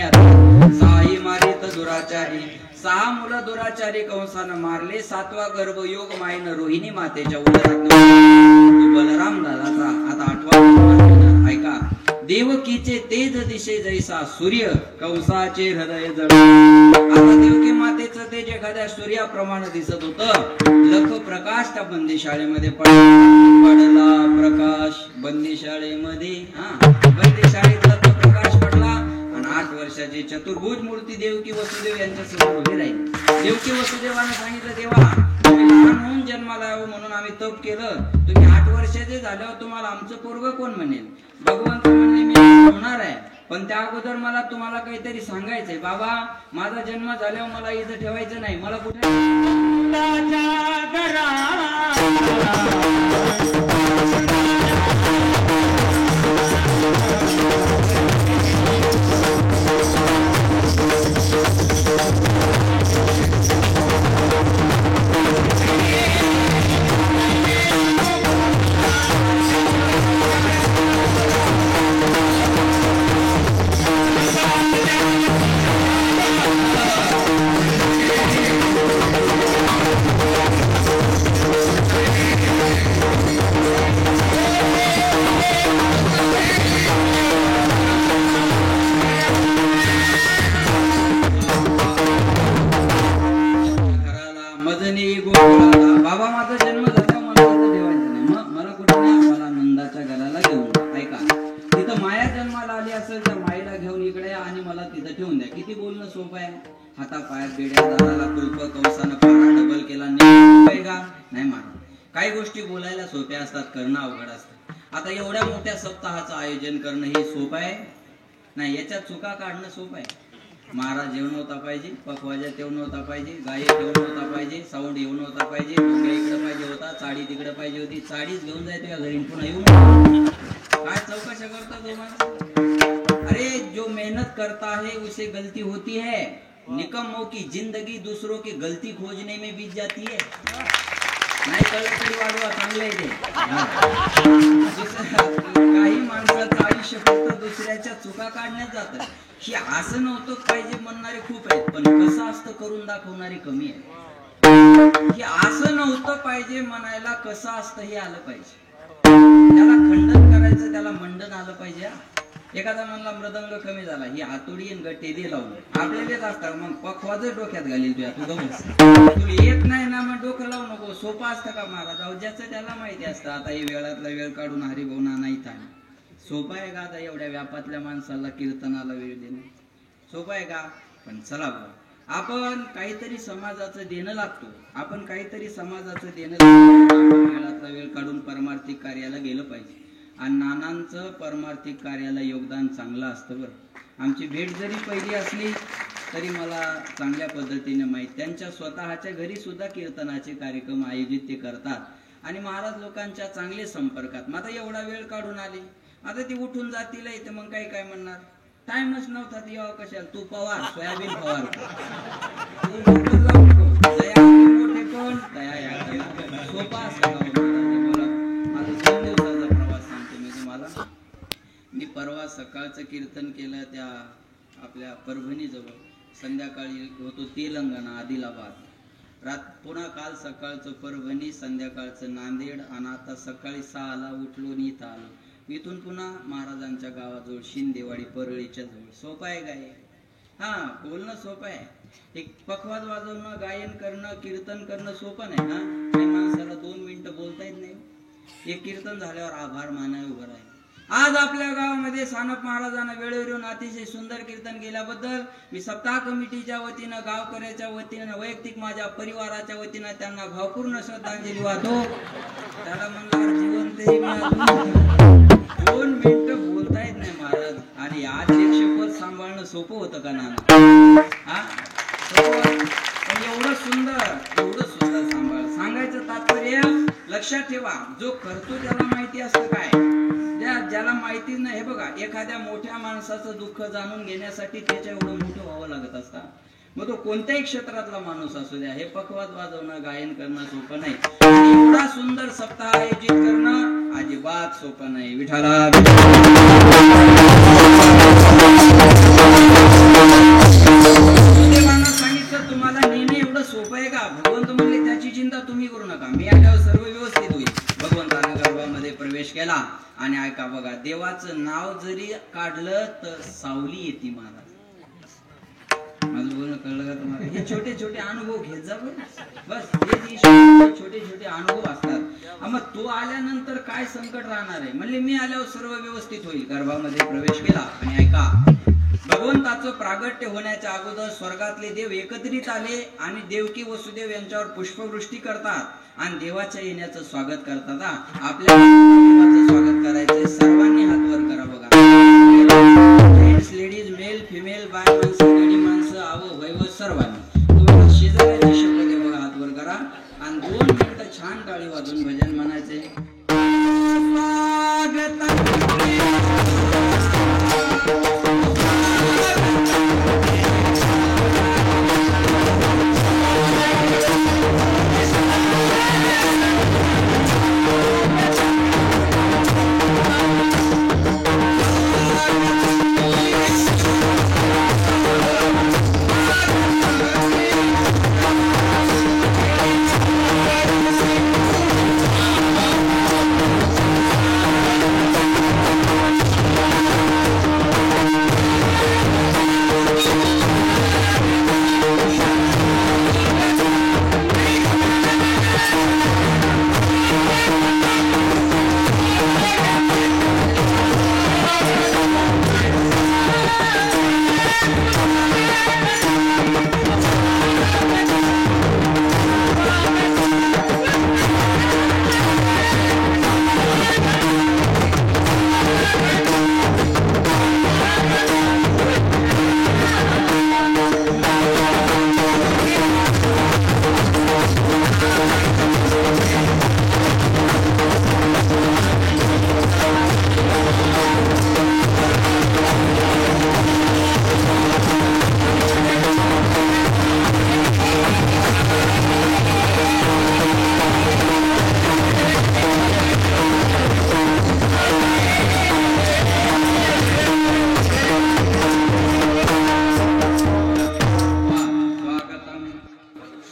साही मारित दुराचारी. 6 मुलं दुराचारी कंसानं मारले. 7वा गर्भयोग माईनं रोहिणी मातेच्या उदरात बलराम दादाचा. आता 8वा ऐका. देवकीचे तेज दिशे जैसा सूर्य कंसाचे हृदय जळ. आता देवकी मातेचं तेज एखाद्या सूर्याप्रमाणे दिसत होतं. लख प्रकाश त्या बंदीशाळेमध्ये पडला. प्रकाश बंदीशाळेमध्ये बंदीशाळेत लख प्रकाश पडला. आणि 8 वर्षाची चतुर्भुज मूर्ती देवकी वसुदेव यांच्या समोर उभी राहिली. देवकी वसुदेवाने सांगितलं, देवा तुम्ही लहान होऊन जन्माला यावं म्हणून आम्ही तप केलं. तुम्ही 8 वर्षाचे झाल्यावर तुम्हाला आमचं पोरग कोण म्हणेल. भगवंत म्हणले, मी होणार आहे पण त्या अगोदर मला तुम्हाला काहीतरी सांगायचंय. बाबा, माझा जन्म झाल्यावर मला इथं ठेवायचं नाही. मला कुठे बाबा, माझा जन्म झाला, मला इथं ठेवायचं नाही. मग मला कुठे नाही, मला नंदाच्या घराला घेऊन. ऐका, तिथं माया जन्माला आली असेल तर माईला घेऊन इकडे आणि मला तिथं ठेवून द्या. किती बोलणं सोपं आहे. हातापायात बेड्या, दाराला कुलप, कंसानं पारा डबल केला नाही का? नाही मारा. काही गोष्टी बोलायला सोप्या असतात, करणं अवघड असतं. आता एवढ्या मोठ्या सप्ताहाचं आयोजन करणं हे सोपं आहे नाही. याच्यात चुका काढणं सोपं आहे. महाराज येऊन होता पाहिजे, पखवाजा येऊन होता पाहिजे, गायक येऊन होता पाहिजे, साऊंड येऊन होता पाहिजे, डोंग्या इकडे पाहिजे होता, चाळी तिकडे पाहिजे होती. चाळीच घेऊन जायचं या घरी पुन्हा येऊन काय चौकशा करता तुम्हाला? अरे, जो मेहनत करता है उसे गलती होती है. निकम्मों की जिंदगी दूसरों की गलती खोजने में बीत जाती है. नाही कळलं तरी वाढवा, चांगलं आहे ते. काही माणसाचं आयुष्य फक्त दुसऱ्याच्या चुका काढण्यात जातं. ही असं नव्हतं पाहिजे म्हणणारे खूप आहेत, पण कसं असतं करून दाखवणारे कमी आहेत. ही असं नव्हतं पाहिजे म्हणायला कसं असतं हे आलं पाहिजे. त्याला खंडन करायचं, त्याला मंडन आलं पाहिजे. एखादा म्हणला मृदंग कमी झाला, ही हातोडी आणि गट्टे दे लावून आपल्यालाच असतात. मग पखवाज डोक्यात घालील तुझ्या, तू गमस तुला येत नाही ना, मग डोकं लावू नको. सोपं असतं का महाराज? ज्याचं त्याला माहिती असतं. आता ही वेळातला वेळ काढून हरिभाऊना नाही थांब. सोपं आहे का आता एवढ्या व्यापातल्या माणसाला कीर्तनाला वेळ देणं? सोपं आहे का? पण चला बघा, आपण काहीतरी समाजाचं देणं लागतो. आपण काहीतरी समाजाचं देणं लागतो. वेळातला वेळ काढून परमार्थिक कार्याला गेलं पाहिजे. आणि नानांचं परमार्थिक कार्याला योगदान चांगलं असतं बरं. आमची भेट जरी पहिली असली तरी मला चांगल्या पद्धतीने माहीत. त्यांच्या स्वतःच्या घरी सुद्धा कीर्तनाचे कार्यक्रम आयोजित ते करतात आणि महाराज लोकांच्या चांगले संपर्कात. मग आता एवढा वेळ काढून आले, आता ती उठून जातील इथे, मग काही काय म्हणणार? टाइमच नव्हता ती यावं कशाला? तू पवार, सोयाबीन पवार, तू दया मोठे कोण दया या सोपा असता का? माझा 2 दिवसाचा प्रवास सांगतो मी तुम्हाला. मी परवा सकाळचं कीर्तन केलं त्या आपल्या परभणी जवळ, संध्याकाळी होतो तेलंगणा आदिलाबाद, पुन्हा काल सकाळचं परभणी, संध्याकाळचं नांदेड आणि आता सकाळी 6ला उठलो आणि इथं आलो. इथून पुन्हा महाराजांच्या गावाजवळ शिंदेवाडी परळीच्या जवळ. सोपं आहे काय? हा, बोलणं सोपं आहे. एक पखवाज वाजवणं, गायन करणं, कीर्तन करणं सोपं नाही ना. काही माणसाला 2 मिनिटं बोलता येत नाही. एक कीर्तन झाल्यावर आभार मानाय उभं राहील. आज आपल्या गावामध्ये सानप महाराजांना वेळेवर येऊन अतिशय सुंदर कीर्तन केल्याबद्दल मी सप्ताह कमिटीच्या वतीनं, गावकऱ्याच्या वतीनं, वैयक्तिक माझ्या परिवाराच्या वतीनं त्यांना भावपूर्ण श्रद्धांजली वाहतो. त्याला म्हणणार जिवंत 2 मिनिटं बोलता येत नाही महाराज. आणि अध्यक्षपद सांभाळणं सोपं होतं का नाना? हा, पण एवढं सुंदर सांगायचं तात्पर्य लक्षात ठेवा. जो करतो त्याला माहिती असतं काय, ज्याला माहिती नाही. हे बघा, एखाद्या मोठ्या माणसाचं दुःख जाणून घेण्यासाठी त्याच्या एवढं मोठं व्हावं लागत असतं. मग तो कोणत्याही क्षेत्रातला माणूस असू द्या, हे पखवाज वाजवणं, गायन करणं सोपं नाही. एवढा सुंदर सप्ताह आयोजित करणं अजिबात सोपं नाही. विठाला सांगितलं तुम्हाला नेणं एवढं सोपं आहे का? भगवंत म्हणले त्याची चिंता तुम्ही करू नका, मी आल्यावर सर्व व्यवस्थित होईल. भगवंताने गर्भामध्ये प्रवेश केला आणि ऐका बघा, देवाचं नाव जरी काढलं तर सावली येते महाराज. माझं बोलणं कळलं का तुम्हाला? हे छोटे छोटे अनुभव घेत जा बस. हे छोटे छोटे अनुभव असतात. मग तो आल्यानंतर काय संकट राहणार आहे? म्हणले मी आल्यावर सर्व व्यवस्थित होईल. गर्भामध्ये प्रवेश केला आणि ऐका, भगवंताचं प्रागट्य होण्याच्या अगोदर स्वर्गातले देव एकत्रित आले आणि देवकी वसुदेव यांच्यावर पुष्पवृष्टी करतात आणि देवाच्या येण्याचं स्वागत करतात. आपल्या देवाचं स्वागत करायचंय. सर्वांनी हात वर करा बघा. लेडीज मेल फिमेल बाय माणसं गडी माणसं आवं वैवत सर्वांनी तुम्हाला शेजाऱ्याची शपथ आहे बघा, हात वर करा आणि 2 मिनिटं छान टाळी वाजून भजन म्हणायचे.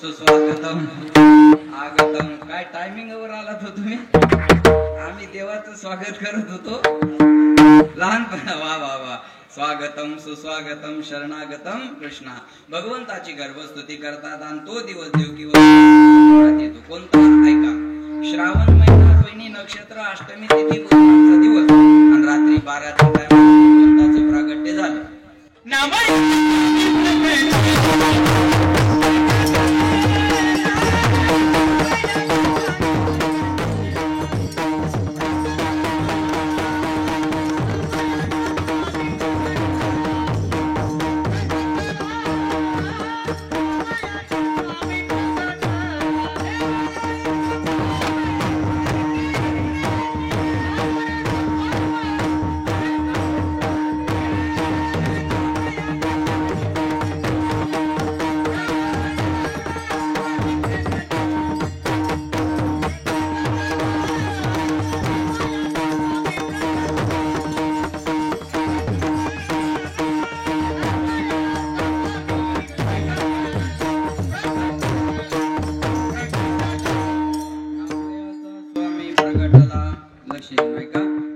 सुस्वागतम आगतम. काय टायमिंग वर आलात हो तुम्ही. आम्ही देवाचं स्वागत करत होतो लहानपणा. वा वा वा. स्वागतम सुस्वागतम शरणागतम कृष्णा. भगवंताची गर्भस्तुती करतात आणि तो दिवस देवकीवर येतो. कोणता ऐका. श्रावण महिना रोहिणी नक्षत्र अष्टमी तिथी गुरुवारचा दिवस आणि रात्री 12च्या टायमाला भगवंताचं प्रागट्य झालं.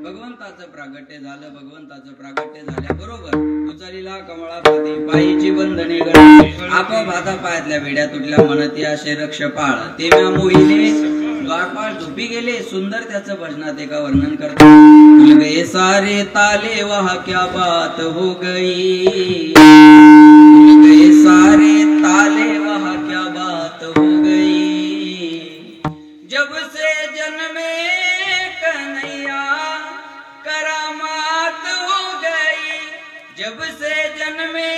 भगवंताचं प्रागट्य झालं. भगवंताचं प्रागट्य झाल्याबरोबर उचलीला कमळापती पायीची बंधने आपोआप हाता पायातल्या वेड्या तुटल्या म्हणती असे रक्ष पाळ ते म्या मोहिले द्वारपाळ झोपी गेले. सुंदर त्याचं भजनात एका वर्णन करतात. भूल गए सारे ताले वहा क्या बात हो गई. भूल गए सारे ताले वहा क्या बात हो गई. जब से जन्मे कन्हैया करामात हो गई. जब से जन्मे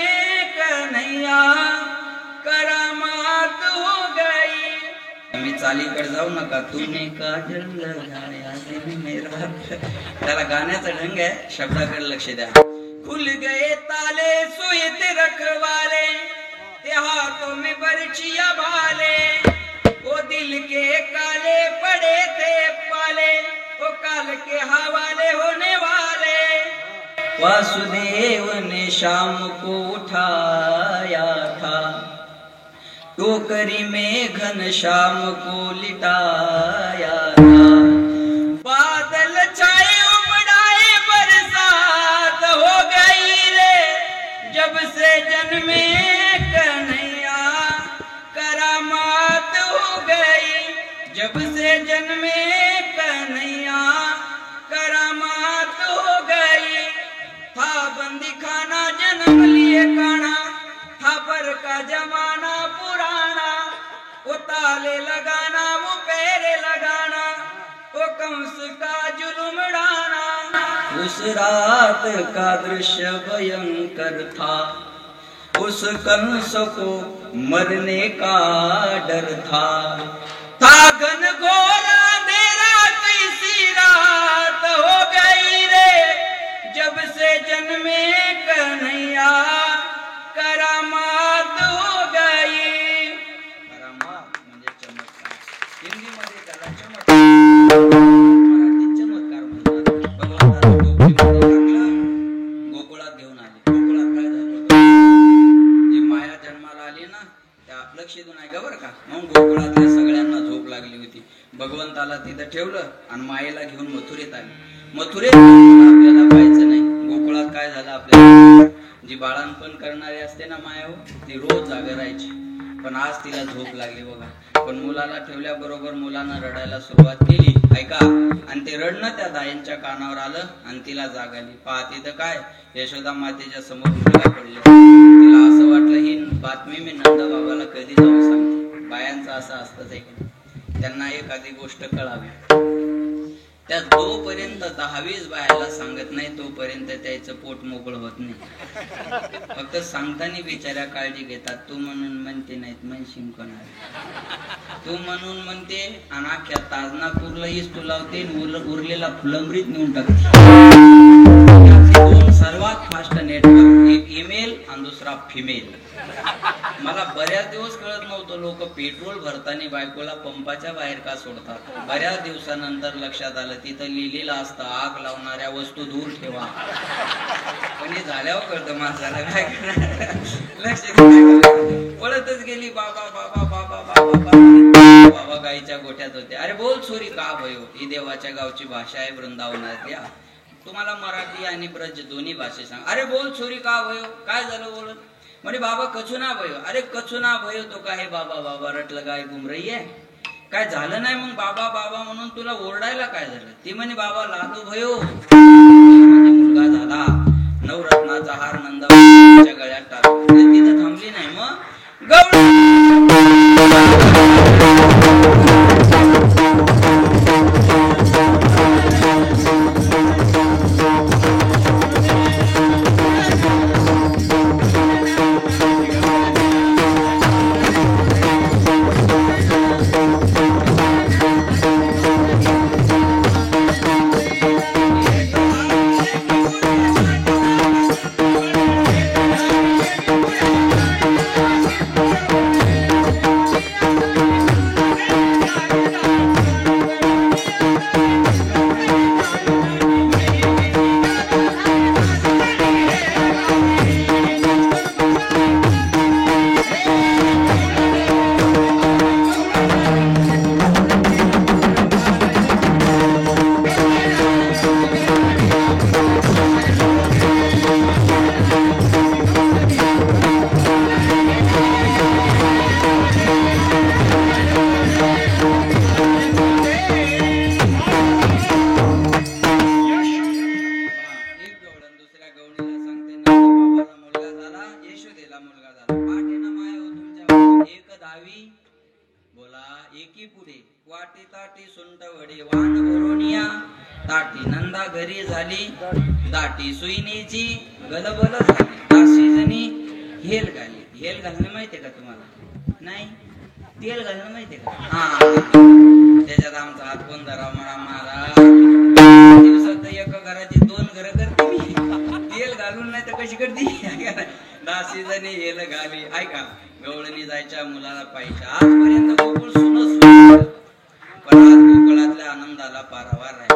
कन्हैया करामात हो गई. मी चालीकडे जाऊ नका. तूने काजल लगाया दिल मेरा. त्याला गाण्याचा ढंग आहे, शब्दाकडे लक्ष द्या. खुल गए ताले सोए ते रखवाले ते हाथों में बर्छियां भाले. वो दिल के काले पड़े थे पाले वो काल के हवाले होने वाले. वासुदेव ने शाम को उठाया था टोकरी में घनश्याम को लिटाया था. बादल छाए उमड़ाए बरसात हो गई रे. जब से जन्मे कन्हैया करामात हो गई. जब से जन्मे कन्हैया करामात हो गई. था बंदी खाना जन्म लिए काना था पर का जमाना पुराना. वो ताले लगाना वो पैरे लगाना वो कंस का जुल्म डाना. उस रात का दृश्य भयंकर था, उस कंस को मरने का डर था घनघोर अंधेरा कैसी रात हो गई रे, जब से जन्मे कन्हैया करामात हो गई। करामात म्हणजे चमत्कार, हिंदीमध्ये त्याला चमत्कार, मराठीत चमत्कार म्हणतात. भगवंताला टोपलीमध्ये टाकलं, गोकुळात घेऊन आले. गोकुळात काय झालं होतं, जी माया जन्माला आली ना त्या लक्षितून आहे का बरं का. मग गोकुळातल्या सगळ्यांना झोप लागली होती. भगवंताला तिथं ठेवलं आणि मायेला घेऊन मथुरेत आले. मथुरेत आपल्याला पाहायचं नाही. गोकुळात काय झालं, आपल्याला जी बाळांपण करणारी असते ना माया, ती रोज जागे राहायची. पण आज तिला झोप लागली बघा. पण मुलाला ठेवल्याबरोबर मुलानं रडायला सुरुवात केली ऐका, आणि ते रडणं त्या दायांच्या कानावर आलं आणि तिला जाग आली. पहा तिथं काय, यशोदा मातेच्या समोर मुलगा पडले. तिला असं वाटलं ही बातमी मी नंद बाबाला कधी जाऊन सांगते. बायांचं असं असतंच आहे, त्यांना एखादी गोष्ट कळावी. त्या जोपर्यंत 10-20 बायाला सांगत नाही तोपर्यंत त्याचं पोट मोकळ होत नाही. फक्त सांगताना बिचाऱ्या काळजी घेतात. तू म्हणून म्हणते नाहीत म्हणशील कोणाला, तू म्हणून म्हणते आणि अख्ख्या ताजनापूरला इस्तू लावते, उरलेला फुलंबरीत नेऊन टाकते. दोन सर्वात फास्ट नेटवर्क, एक ईमेल आणि दुसरा फिमेल. मला बऱ्याच दिवस कळत नव्हतं लोक पेट्रोल भरताना बायकोला पंपाच्या बाहेर का सोडतात. बऱ्याच दिवसानंतर लक्षात आलं तिथं लिहिलेलं असतं आग लावणाऱ्या वस्तू दूर ठेवा. पण हे झाल्यावर कळतं माणसाला काय करणार. लक्ष पळतच गेली बाबा बाबा बाबा बाबा बाबा गाईच्या गोठ्यात होते. अरे बोल छोरी का भयो, ही देवाच्या गावची भाषा आहे वृंदावनातल्या. तुम्हाला मराठी आणि ब्रज दोन्ही भाषे सांग. अरे बोल छोरी का भयो, काय झालं बोलत. म्हणे बाबा कचुना भयो. अरे कचुना भयो तो काय बाबा बाबा रटलं काय गुमरई आहे, काय झालं नाही. मग बाबा बाबा म्हणून तुला ओरडायला काय झालं. ती म्हणे बाबा लालू भयो, म्हणजे मुलगा झाला. नवरत्नाचा हार नंदाच्या गळ्यात टाकला. तिथं थांबली नाही. मग ताटी नंदा घरी झाली, दाटी सुईनीची गलबल झाली. दासी जणी हेल घाली. हेल घालणं माहितीये का तुम्हाला? नाही. तेल घालणं माहितीये का? हा, त्याच्यात आमचा हात कोण धरावा म्हणा महाराज. दिवसात एका घराची 2 घरं करते मी. तेल घालून नाही तर कशी करते. दासी जणी हेल घाली. ऐका, गवळणी जायच्या मुलाला पाहिजे. आजपर्यंत गोकुळ सुनच, पण आज गोकुळातल्या आनंदाला पारावार राहिला.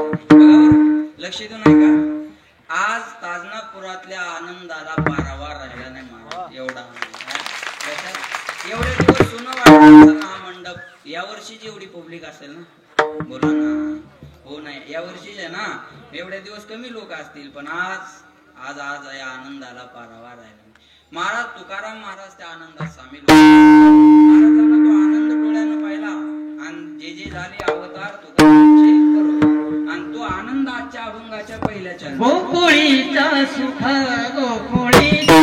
लक्ष देऊ नाही का? आज ताजनापुरातल्या आनंदाला पारावार राहिला नाही महाराज. एवढा एवढे दिवस सुन वाटत हा मंडप. या वर्षीची एवढी पब्लिक असेल ना, बोला ना. हो नाही, या वर्षीच आहे ना. एवढे दिवस कमी लोक असतील, पण आज आज आज या आनंदाला पारावार राहिला. महाराज तुकाराम महाराज त्या आनंदात सामील होते. महाराजांना तो आनंद डोळ्यानं पाहिला आणि जे झाले अवतार तुकारामांचे बरोबर, आणि तो आनंद आजच्या अभंगाच्या पहिल्या चरणात. गोकुळीचा सुख गोकुळीचा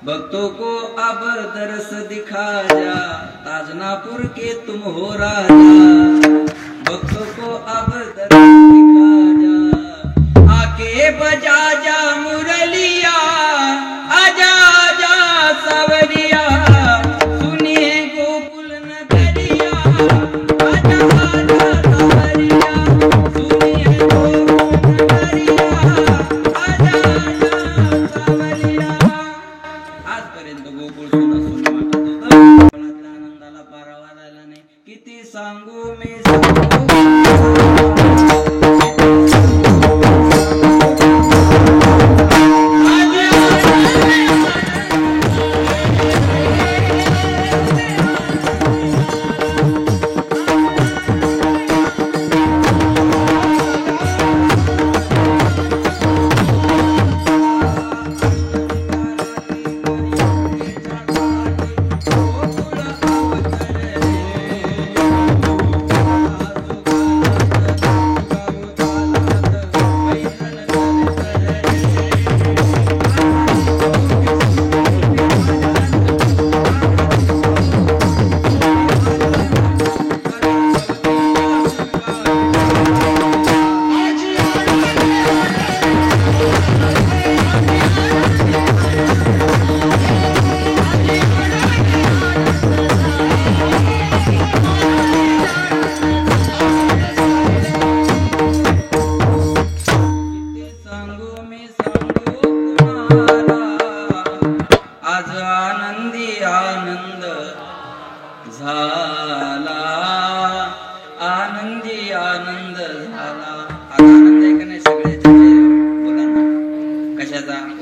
भक्तों को अब दरस दिखा जा, ताजनापुर के तुम हो राजा। भक्तों को अब दरस दिखा जा, आके बजा जा मुरलिया, आजा आजा सावरिया, सुनिए गोकुल नगरिया, आजा आजा सावरिया, सुनिए गोकुल नगरिया, आजा आजा सावरिया। आजपर्यंत गोकुळ सुना सुना वाटत होतं, पण आता आनंदाला पारावा राहिला नाही. किती सांगू मी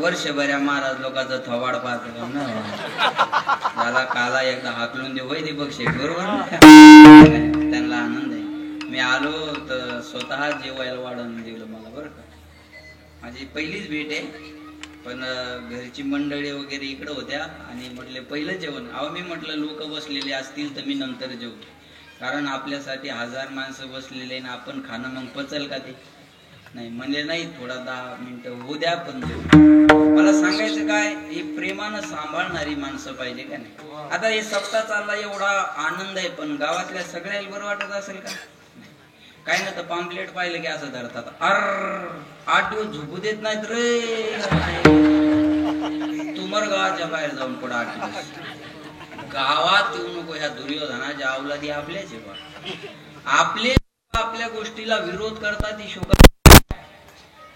वर्षभऱ्या महाराज लोकांचा थवाड पाहतो ना झाला काला एकदा हाकलून दे होय दीपक शेठ बरोबर त्यांना आनंद आहे. मी आलो तर स्वतः जेवायला वाढून दिलं मला बरं का. माझी पहिलीच भेट आहे, पण घरची मंडळी वगैरे इकडे होत्या आणि म्हटले पहिलं जेवण. अहो मी म्हटलं लोक बसलेले असतील तर मी नंतर जेवू, कारण आपल्यासाठी 1000 माणसं बसलेले ना, आपण खाणं मग पचल का ते नाही. म्हणजे नाही थोडा 10 मिनिटं होऊ द्या पण जेवू. मला सांगायचं काय, ही प्रेमानं सांभाळणारी माणसं पाहिजे का नाही. आता हे सप्ताह चालला एवढा आनंद आहे, पण गावातल्या सगळ्याला बरं वाटत असेल का काय ना. तर पॉम्पलेट पाहिलं की असं धरतात, अर 8 दिवस झोपू देत नाहीत रे. तुमर गावाच्या बाहेर जाऊन पुढे 8 दिवस गावात येऊ नको. ह्या दुर्योधनाच्या अवलादी आपल्याच आपले आपल्या गोष्टीला विरोध करतात. ही शोक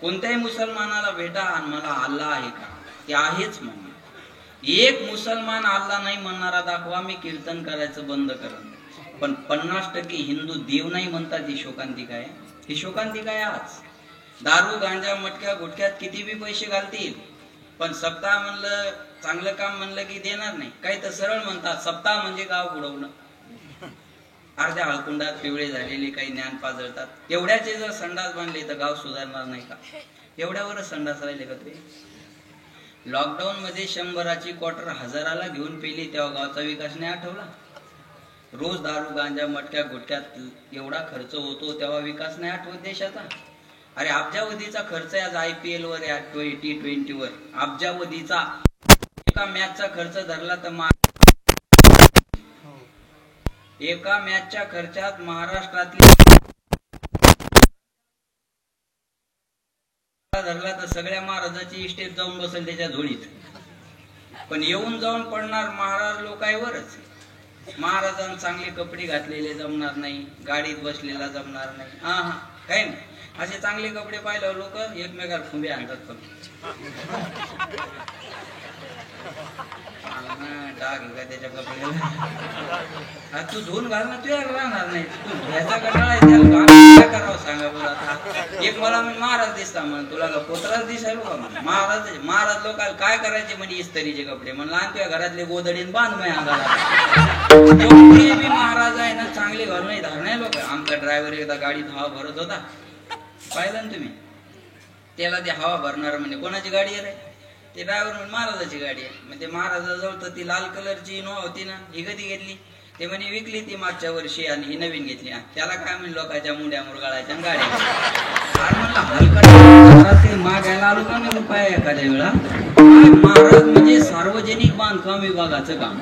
कोणत्याही मुसलमानाला भेटा आणि मला अल्लाह आहे का, ते आहेच म्हणा. एक मुसलमान अल्लाह नाही म्हणणारा दाखवा, मी कीर्तन करायचं बंद करेन. पण 50% हिंदू देव नाही म्हणतात. ही शोकांतिका आहे. ही शोकांतिका आहे. आज दारू गांजा मटक्या गुटक्यात किती बी पैसे घालतील, पण सप्ताह म्हणलं चांगलं काम म्हणलं की देणार नाही. काही तर सरळ म्हणतात सप्ताह म्हणजे गाव बुडवणं. अर्ध्या हळकुंडात पिवळे झालेले काही ज्ञान पाजळतात. एवढ्याचे जर संडास बांधले तर गाव सुधारणार नाही का. एवढ्यावरच संडास राहिले का ते. लॉकडाऊन मध्ये 100ची क्वार्टर 1000ला घेऊन पेली तेव्हा गावचा विकास नाही आठवला. रोज दारू गांजा मटक्या गुटक्यात एवढा खर्च होतो तेव्हा विकास नाही आठवत देशाचा. अरे अब्जावधीचा खर्च आज IPL वर या T20 वर अब्जावधीचा. एका मॅचचा खर्च धरला तर एका मॅचच्या खर्चात महाराष्ट्रातली धरला तर सगळ्या महाराजाची इस्टेट जाऊन बसेल त्याच्या झोळीत. पण येऊन जाऊन पडणार महाराज लोकांवरच. महाराजांना चांगले कपडे घातलेले जमणार नाही, गाडीत बसलेला जमणार नाही. हा हा काय नाही. असे चांगले कपडे पाहिल्यावर लोक एकमेकाला खुंबे आणतात. पण डाग का त्याच्या कपड्याला तू धुवून घाल ना, तू यार राहणार नाही. तू धुयाचा कंटाळा आहे त्याला काय करावं सांगा बरं. आता एक मला महाराज दिसता म्हण, तुला का पोत्राच दिसायलो का म्हण. महाराज लोकांना काय करायचे म्हणजे इस्त्रीचे कपडे म्हणलं आणि तुझ्या घरातले गोदडीन बांध माझ्या अंगाला. महाराज आहे ना चांगले घालून नाही धारणे लोक. आमचा ड्रायव्हर एकदा गाडीत हवा भरत होता, पाहिलं ना तुम्ही. त्याला ते हवा भरणार म्हणजे कोणाची गाडी आहे ते ड्रायव्हर म्हणजे महाराजाची गाडी आहे. म्हणजे महाराजाजवळ तर ती लाल कलरची इनोवा होती ना, ही कधी घेतली ते म्हणे विकली ती मागच्या वर्षी आणि ही नवीन घेतली. त्याला काय म्हणजे लोकांच्या मुंड्या मुरगाळाच्या गाड्या. म्हणलं हलकट मागायला आलो का मी रुपये एखाद्या वेळा. महाराज म्हणजे सार्वजनिक बांधकाम विभागाचं काम.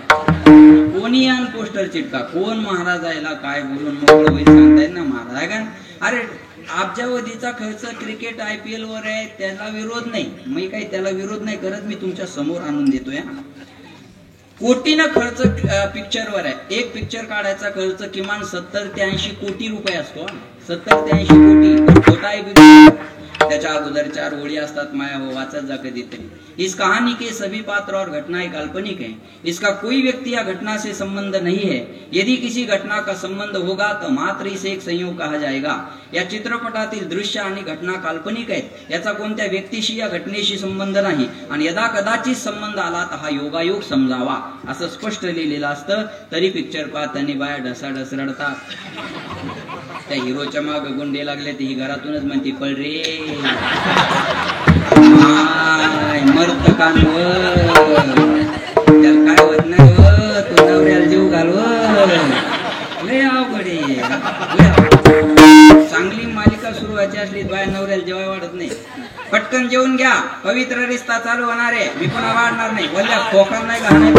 कोणी आण पोस्टर चिटका, कोण महाराज यायला काय बोलून मोकळं होईल सांगता येईल ना महाराज आहे का. अरे अब्जावधीचा खर्च क्रिकेट IPL वर आहे, त्याला विरोध नाही, मी काही त्याला विरोध नाही करत, मी तुमच्या समोर आणून देतोय. कोटीनं खर्च पिक्चरवर आहे. एक पिक्चर काढायचा खर्च किमान 70 ते 80 कोटी रुपये असतो. 70 ते 80 कोटी छोटा आहे. त्याच्या अगोदर 4 ओळी असतात, माया हो वाचत जा कधीतरी. इस कहानी के सभी पात्र और घटनाएं काल्पनिक हैं. इसका कोई व्यक्ति या घटना से संबंध नहीं है. यदि किसी घटना का संबंध होगा तो मात्र इसे एक संयोग कहा जाएगा. या चित्रपटातील दृश्य आणि घटना काल्पनिक आहेत. याचा कोणत्या व्यक्तीशी या घटनेशी संबंध नाही आणि यदा कदाचित संबंध आला तर हा योगायोग समजावा असं स्पष्ट लिहिलेलं असतं. तरी पिक्चर पाहताना बाया ढसाढस रडतात. त्या हिरोच्या माग गुंडे लागले ते ही घरातूनच म्हणते पळ रे मरत कानवर, त्याला काय होत नाही व, तू नवऱ्याला जीव घालव. लय अवघड आहे. चांगली मालिका सुरू व्हायची असली बाया नवऱ्याला जेवाय वाढत नाही. पटकन जेवून घ्या, पवित्र रिश्ता चालू होणार आहे, मी पुन्हा वाढणार नाही. बोलल्या खोका नाही घालणार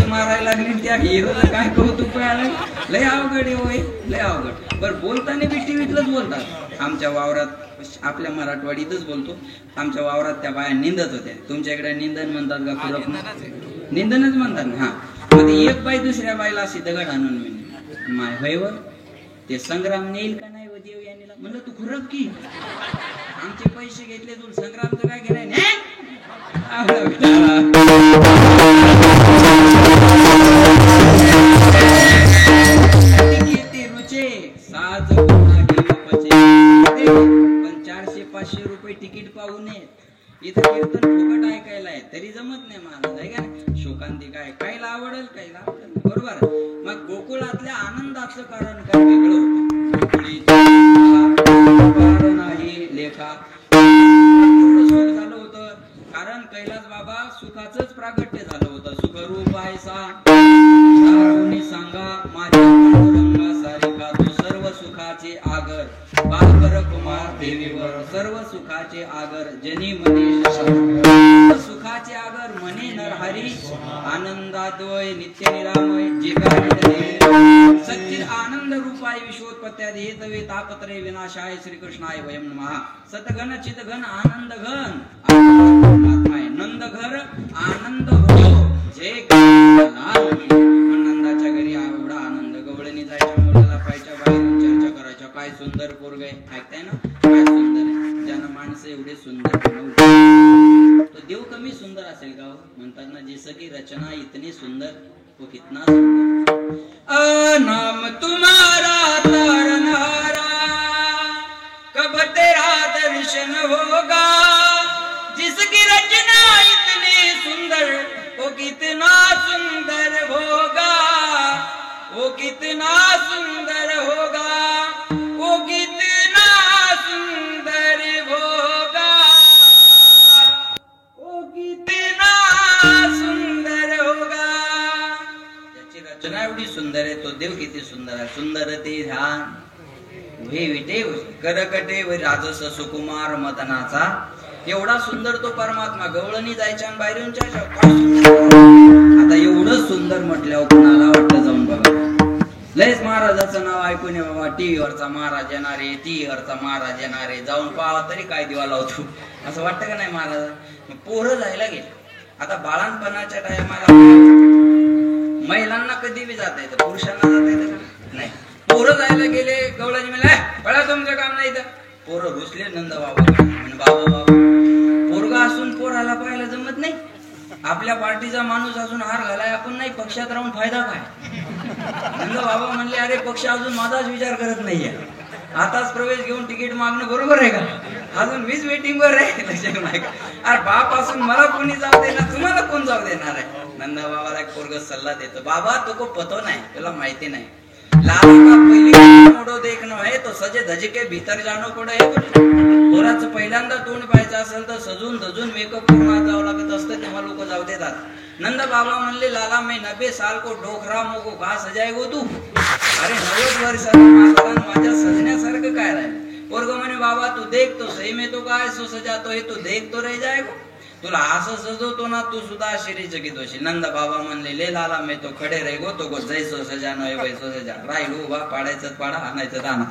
मारायला लागली त्या हिरोला काय कौतुक आलं. लय अवघड होय, लय अवघड. बरं बोलताना बी टीव्हीतलंच बोलतात. आमच्या वावरात, आपल्या मराठवाडीतच बोलतो, आमच्या वावरात त्या बाया निंदत होत्या. तुमच्या इकडे निंदन म्हणतात का? खुरप निंदनच म्हणतात ना. हा मग एक बाई दुसऱ्या बाईला अशी दगड आणून म्हणली, माय भयवर ते संग्राम नेईल का नाही व देव यानीला. म्हणलं तू खुरप की, आमचे पैसे घेतले तू, संग्रामचं काय घेणार नाही. पण 400-500 रुपये तिकीट पाहू नये. इथं कीर्तन फुकट ऐकायला आहे तरी जमत नाही महाराज आहे का. शोकांती काय कायला आवडेल, कायला आवडेल, बरोबर. मग गोकुळातल्या आनंदाचं कारण काय वेगळं होतं नाही लेखा. सुख झालं होतं कारण कैलास बाबा सुखाचंच प्रागट्य झालं होतं. सुखरूप आहे सांगा माझ्या पांडुरंगा सारिका तू सर्व सुखाचे आगर. बालकर कुमार देवीवर सर्व सुखाचे आगर जनी मनी सुखाचे आगर मने नरहरी आनंदाद्वय नित्य निरामय जे काही सच्चिद आनंद रूपाय विश्वोत्पत्त्यादि हेतवे तापत्रय विनाशाय श्रीकृष्णाय वयं नमः. सतगण चितगण आनंद घन आत्माय नंद घर आनंद हो जे आनंदाच्या घरी एवढा आनंद. गवळणी जायच्या मुलाला पाहायच्या बाहेरून चर्चा करायच्या, काय सुंदर पोरग आहे, ऐकताय ना, काय सुंदर आहे. ज्यानं माणसं एवढे सुंदर तो देव कमी सुंदर असेल का? म्हणतात ना जैसे की रचना इतनी सुंदर वो कितना सुंदर. नाम तुम्हारा तारनारा कब तेरा दर्शन होगा. जिसकी रचना इतनी सुंदर वो कितना सुंदर होगा. वो कितना सुंदर होगा. वो कितना सुंदर होगा. वो कितना सुंदर होगा. त्याची रचना एवढी सुंदर आहे, तो देव किती सुंदर आहे. सुंदर ते ध्यान हे विटे करकटे व राजस सुकुमार मदनाचा. एवढा सुंदर तो परमात्मा. गवळणी जायच्या बाहेरूनच्या आता एवढं सुंदर म्हटल्यावर कुणाला वाटतं जाऊन बघा. लयच महाराजाचं नाव ऐकून बाबा टीव्हीवरचा महाराज येणारे, टीव्हीवरचा महाराज येणारे, जाऊन पाहा तरी काय दिवा लावतो असं वाटतं का नाही महाराज. पोरं जायला गेले. आता बाळांपणाच्या टायमाला महिलांना कधी बी जाता येतं, पुरुषांना जाता येतं का नाही. पोरं जायला गेले, गवळणी म्हणले बळा तुमचं काम नाही तर. पोरं घुसले नंद बाबा म्हणे बाबा बाबा. पोरगा असून पोराला पाहायला जमत नाही. आपल्या पार्टीचा माणूस अजून हार घालाय आपण नाही, पक्षात राहून फायदा काय. नंद बाबा म्हणले अरे पक्ष अजून माझाच विचार करत नाहीये, आताच प्रवेश घेऊन तिकीट मागणं बरोबर आहे का. अजून मीच वेटिंग वर आहे. लक्षात नाही का. अरे बाप असून मला कोणी जाऊ देणार, तुम्हाला कोण जाऊ देणार आहे. नंद बाबाला एक पोरग सल्ला देतो, बाबा तो को पतो नाही, तुला माहिती नाही. लाला का पहिली मोडो देखणं आहे तो सजे धजे के भीतर जाणं पड आहे. पोराचं पहिल्यांदा तोंड पाहायचं असेल तर सजून धजून मेकअप करून जावं लागत असतं, तेव्हा लोक जाऊ देतात. नंद बाबा म्हणले लाला मैं 90 साल को डोखरा मोको का सजाय गो तू. अरे 90 वर्षाचा माझा माझ्या सजण्यासारखं काय राहिलं. पोरग म्हणे बाबा तू देख तो सही में तो काय सो सजा तो हे तू देख तो रह जाएगा. तुला असं सजवतो ना तू सुद्धा आश्चर्यचकित होशील. नंद बाबा म्हणले ले लाला मैं तो खडे रहेगो तो को जैसो सजा नय वैसो सजा. राहिलो उभा पाडायचं पाडा आणायचं दाना.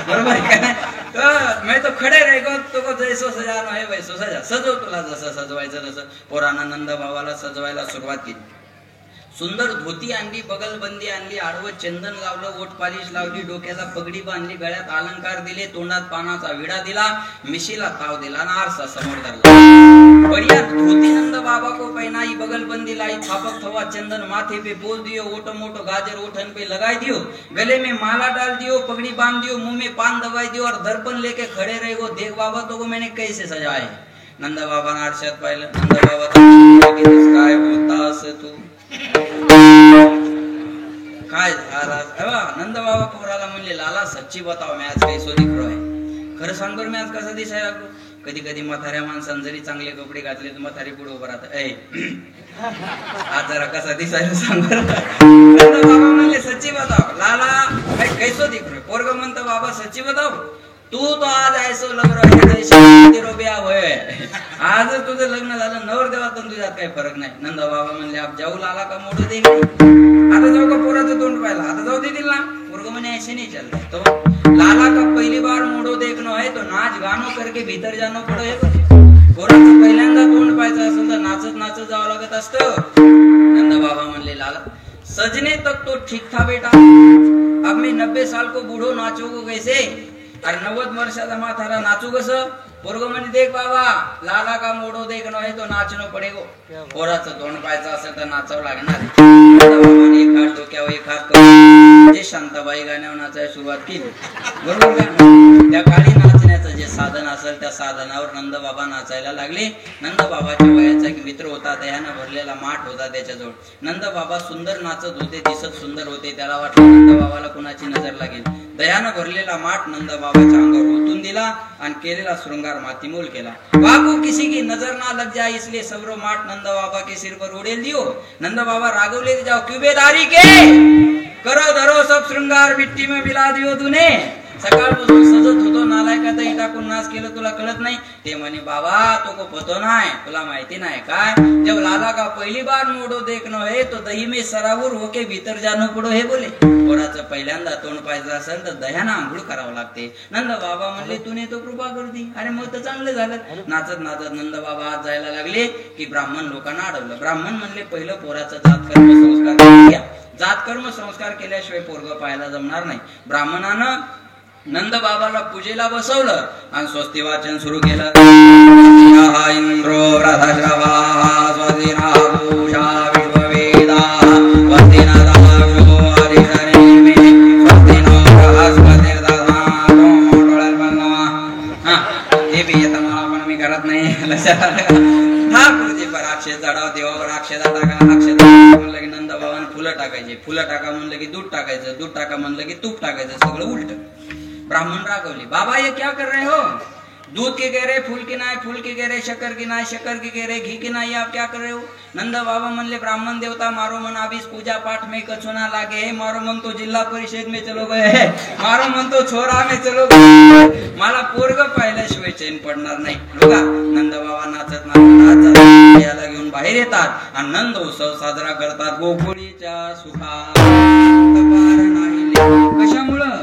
बरोबर आहे का? तर मैं तो खडे रहेगो तो को जैसो सजा नय वैसो सजा. सजव तुला जसं सजवायचं तसं. पोरांना नंद बाबाला सजवायला सुरुवात केली. सुंदर धोती आणली, बगलबंदी आणली, आडवं चंदन लावलं, ओठ पालिश लावली, डोक्याला पगडी बांधली, गळ्यात अलंकार दिले, तोंडात पानाचा विडा दिला, मिशीला ताव दिला आणि आरसा समोर धरला. बढ़िया धोती नंद बाबा को पहनाई, बगलबंदी लाई, थापक थवा चंदन माथे पे बोल दियो, ओटो मोटो गाजर ओठन पे लगाई दियो, गले में माला डाल दियो, पगड़ी बांध दियो, मुंह में पान दबाई दियो और दर्पण लेके खड़े रहे गो. देख बाबा तो को मैंने कैसे सजाए. नंद बाबा ने आरशात पाहिलं. नंद बाबा काय होतास तू काय झाला. नंद बाबा पोराला म्हणले लाला सच्ची बताव मी आज कैसो दिखरो आहे. खरं सांग बरं मी आज कसा दिसायला लागलो. कधी कधी म्हाताऱ्या माणसानं जरी चांगले कपडे घातले तर म्हातारी पुढे उभं राहत. आज जरा कसा दिसायला सांग बरं. नंद बाबा म्हणले सच्ची बताव लाला कैसो दिखरो. पोरग म्हणतो बाबा सच्ची बताव तू तो आज ऐसो लग रहा है. आज तुझं लग्न झालं नवरदेवात तुझ्यात काही फरक नाही. नंद बाबा म्हणले आप जाऊ लाला का मोठं दे. आता जाऊ का पोराचं तोंड पाहिला. आता जाऊ देतील ना. पोरग म्हणे ऐसे नहीं चलता. तो लाला का पहली बार मोडो देखनो है तो नाच गानो करके भीतर जानो पडो है. पोराचं पहिल्यांदा तोंड पाहायचं असेल तर नाचत नाचत जावं लागत असतं. नंद बाबा म्हणले लाला सजने तक तो ठीक था बेटा. अब मैं 90 साल को बूढ़ो नाचो को कैसे. अरे 90 वर्षाचा म्हातारा नाचू कसं. पोरग म्हणे देख बाबा लाला का मोडो देखनो है तो नाचनो पडेगो. पोराचं तोंड पाहायचं असेल तर नाचावं लागणार. बाबाने एक हात डोक्यावर एक हात करून जे शांताबाई गाण्यावर नाचायला सुरुवात केली. बरोबर का. त्या काळी नाचण्याचं जे साधन असेल त्या साधनावर नंद बाबा नाचायला लागले. नंद बाबाच्या वयाचा एक मित्र होता. दह्यानं भरलेला माठ होता त्याच्याजवळ. नंद बाबा सुंदर नाचत होते, दिसत सुंदर होते. त्याला वाटलं नंद बाबाला कुणाची नजर लागेल. दह्यानं भरलेला माठ नंद बाबाच्या अंगावर ओतून दिला आणि केलेला श्रृंगार मातीमोल केला. बाबू किसी की नजर ना लग जाए इसलिए सबरो माठ नंद बाबा के सिर पर उड़ेल दियो. नंद बाबा रागवले जाओ क्यूबेदारी के करो धरो सब श्रृंगार मिट्टी में मिला दियो तूने. सकाळपासून सजत होतो नालायकात टाकून नाच केलं तुला कळत नाही. ते म्हणे बाबा तो को पतो नाही तुला माहिती नाही काय. जब लाला का पहली बार मोडो देखनो है तो दही में सरावूर होके भीतर जानो पडो हे बोले. पोराचं पहिल्यांदा तोंड पाहायचं असेल तर दह्यानं आंघोळ करावं लागते. नंद बाबा म्हणले तूने तो कृपा करती. अरे मग तर चांगलं झालं. नाचत नाचत नंद बाबा आज जायला लागले की ब्राह्मण लोकांना अडवलं. ब्राह्मण म्हणले पहिलं पोराचं जात कर्म संस्कार घ्या. जात कर्म संस्कार केल्याशिवाय पोरग पाहायला जमणार नाही. ब्राह्मणानं नंद बाबाला पूजेला बसवलं आणि स्वस्ती वाचन सुरू केलं. इंद्रो रथश्रवा स्वस्तिना पूषा विश्ववेदा स्वस्तिना दाशो हरिशनेमि स्वस्तिनो बृहस्पतिर्दधातु. डोळ्यात बंद. हे बी येतं मला पण मी करत नाही. लक्षात आलं. ठाकूरजी पर अक्षय चढाव देवावर अक्षदा टाका. अक्षदा म्हणलं की नंद बाबांना फुलं टाकायची. फुलं टाका म्हणलं की दूध टाकायचं. दूध टाका म्हणलं की तूप टाकायचं. सगळं उलट. ब्राह्मण रागवले. बाबा ये क्या कर रहे हो. दूध के कह रहे, फूल की नाय, फूल के कह रहे, शक्कर की नाय, शक्कर की कह रहे, घी की नाय, आप क्या कर रहे हो. नंद बाबा म्हणले ब्राह्मण देवता मारो मन अभी पूजा पाठ में कछु ना लागे है. मारो मन तो जिल्हा परिषद में चलो गए है. मारो मन तो छोरा में चलो गए. मला पोरग पाहिल्याशिवाय चैन पडणार नाही. बघा नंद बाबा नाचत नाचत याला घेऊन बाहेर येतात आणि नंद उत्सव साजरा करतात. गोकुळीच्या सुखात पार नाही. कशामुळं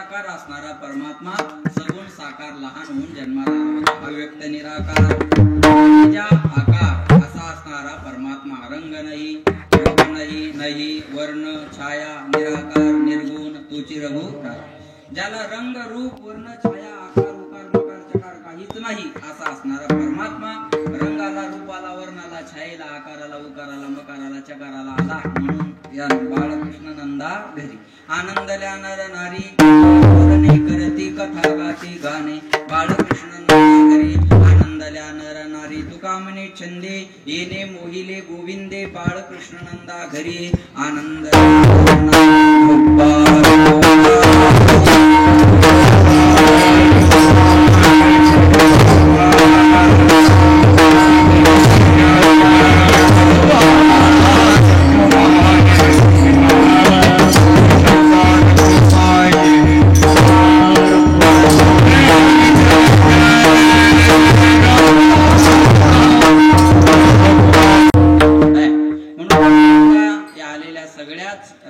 निराकार असणारा परमात्मा सगुण साकार लहान होऊन जन्माला आला होता. अव्यक्त निराकार निजा आकार असा असणारा परमात्मा रंग नाही, रूप नाही, नाही वर्ण छाया, निराकार निर्गुण तुची रघुराय. ज्याला रंग रूप वर्ण छाया आकार उकार मकार चकार काहीच नाही असा असणारा परमात्मा रंगाला रूपाला वर्णाला छायेला आकाराला उकाराला मकाराला चकाराला आला. म्हणून या बाळकृष्ण नंदा घरी आनंदल्या नर नारी बोलणे करती कथा गाती गाणे. बाळकृष्ण नंदा घरी आनंदल्या नर नारी तुका म्हणे छंदे येणे मोहिले गोविंदे. बाळकृष्ण नंदा घरी आनंद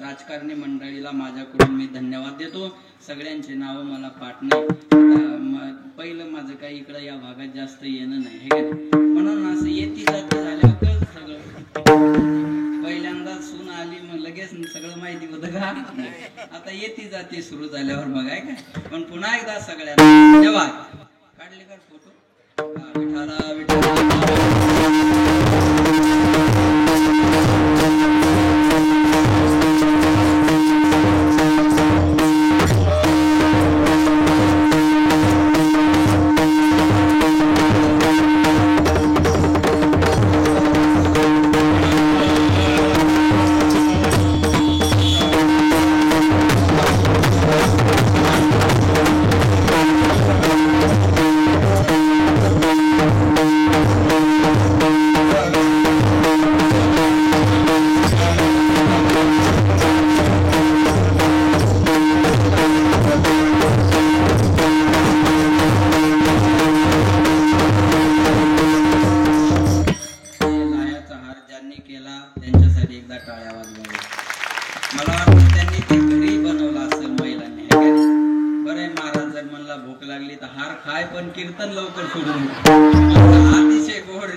राजकारणी मंडळीला माझ्याकडून मी धन्यवाद देतो. सगळ्यांचे नाव मला पाठ नाही. पहिलं माझं काही इकडं या भागात जास्त येणं नाही हे म्हणून असं येती जाती झाल्यावर सगळं पहिल्यांदा सून आली मग लगेच सगळं माहिती होतं का. आता येती जाती सुरू झाल्यावर बघाय काय. पण पुन्हा एकदा सगळ्यांना धन्यवाद. काढले का फोटो. विठाला विठाला कीर्तन लवकर सोडून अतिशय गोड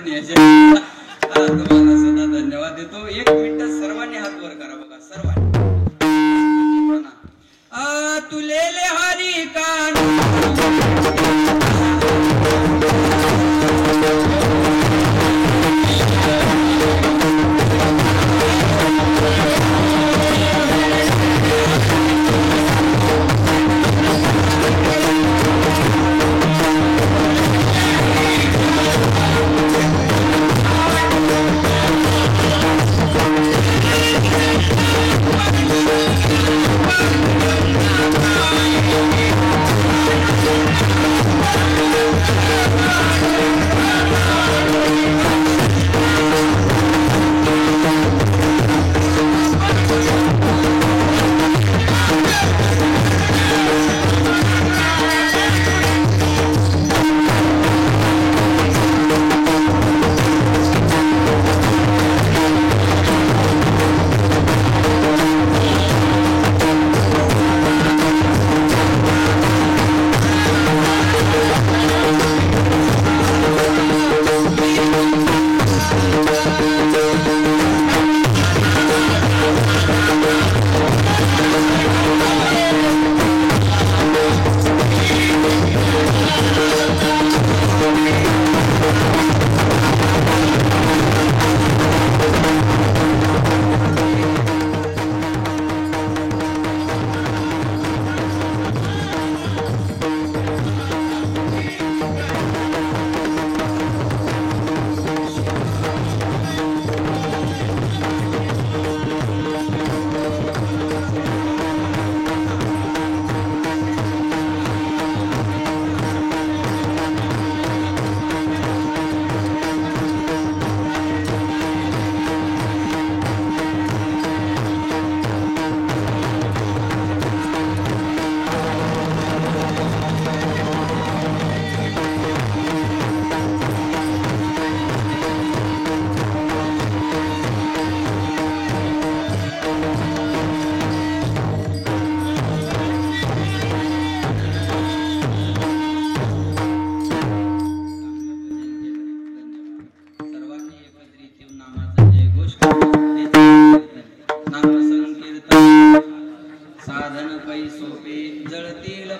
तुम्हाला सुद्धा धन्यवाद देतो. एक मिनिट सर्वांनी हात वर करा बघा सर्वांनी. तुलेले हरी कान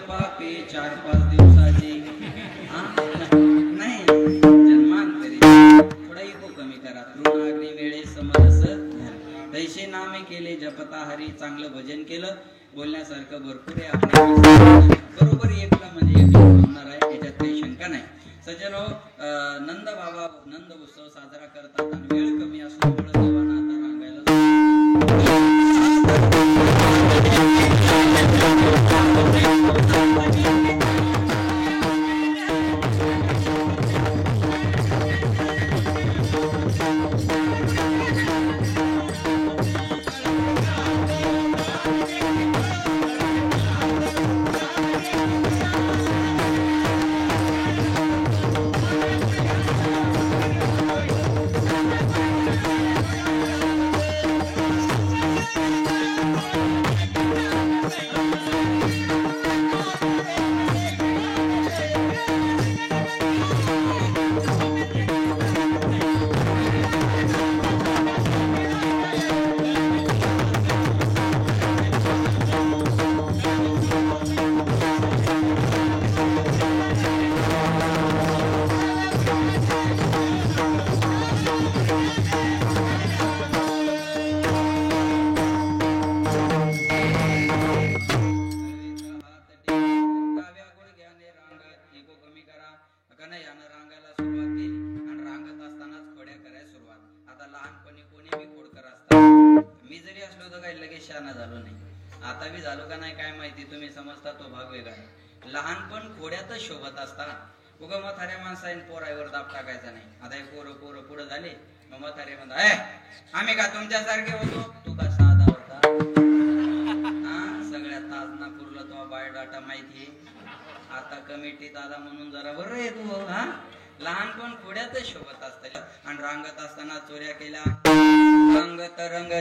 पापे 4-5 दिवसाची नाही जन्मांतरी थोडा इको कमी करा. तृणाग्नी वेळे समरस तैसे नामे केले जपता हरी. चांगलं भजन केलं बोलण्यासारखं भरपूर आहे आपल्या बरोबर एकला म्हणजे एकला होणार आहे याच्यात काही शंका नाही. सज्जनो नंद बाबा नंद उत्सव साजरा करतात आणि वेळ कमी असल्यामुळे देवांना आता रांगायला झालो नाही. आता बी झालो का नाही काय माहिती. तुम्ही समजता तो भाग वेगळा आहे. लहानपण खोड्यातच शोभत असतात. उगा म्हाताऱ्या माणसाने पोरावर दाब टाकायचा नाही. आता हे पोरं पुढे झाले मग म्हातारे म्हणतात आम्ही का तुमच्यासारखे होतो. तू का साधा होता. सगळ्या ताजनापूरला तो बायोडाटा माहितीये. आता कमिटीत आला म्हणून जरा बरं आहे तू. लहानपण खोड्यातच शोभत असत. आणि रांगत असताना चोऱ्या केल्या. रंगत रंग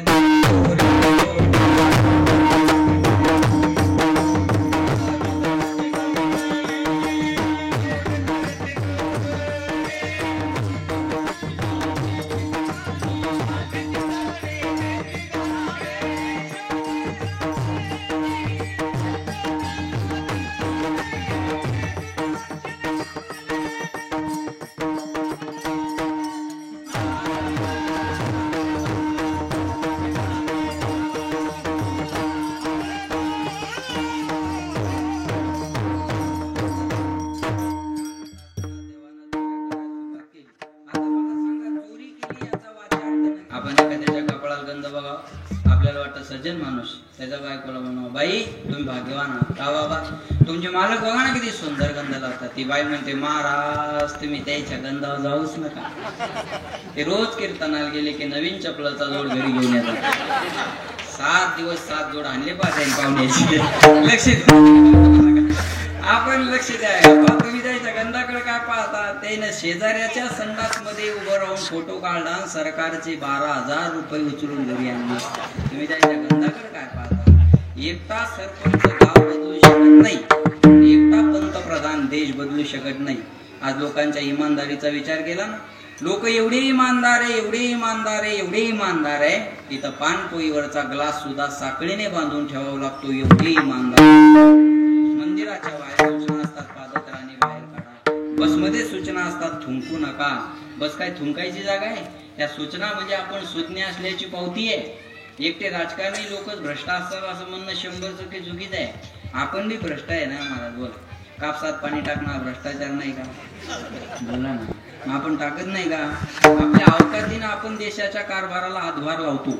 सज्जन माणूस त्याच्या बायकोला म्हणा बाई तुम्ही भाग्यवान आहात. का बाबा तुमचे मालक बघा ना किती सुंदर गंध लावतात. ती बाई म्हणते महाराज तुम्ही त्याच्या गंधावर जाऊच नका. ते रोज कीर्तनाला गेले की नवीन चपलाचा जोड घरी घेऊन येतात. 7 दिवस 7 जोड आणले पाहिजे पाहुण्याची. आपण लक्ष द्या. तुम्ही त्याच्या गंधाकडे काय पाहता. त्यानं शेजाऱ्याच्या संडास मध्ये उभं राहून फोटो काढला. सरकारचे 12,000 रुपये उचलून घरी आणले. तुम्ही त्याच्या गंधाकडे काय पाहता. एकटा सरपंच गाव बदलू शकत नाही. एकटा पंतप्रधान देश बदलू शकत नाही. आज लोकांच्या इमानदारीचा विचार केला ना. लोक एवढे इमानदार आहे एवढे इमानदार आहे एवढे इमानदार आहे. इथं पानपोईवरचा ग्लास सुद्धा साखळीने बांधून ठेवावा लागतो. एवढे इमानदार. मंदिराच्या बाहेर सूचना असतात पादत्राणे बाहेर काढा. बसमध्ये सूचना असतात थुंकू नका. बस काय थुंकायची जागा आहे. या सूचना म्हणजे आपण सुज्ञ असल्याची पावती आहे. एकटे राजकारणी लोकच भ्रष्ट असतात असं म्हणणं 100% चुकीचं आहे. आपण बी भ्रष्ट आहे ना महाराज. बोल कापसात पाणी टाकणं भ्रष्टाचार नाही का. बोला ना. आपण टाकत नाही का. आपल्या अवकाशीनं आपण देशाच्या कारभाराला हातभार लावतो.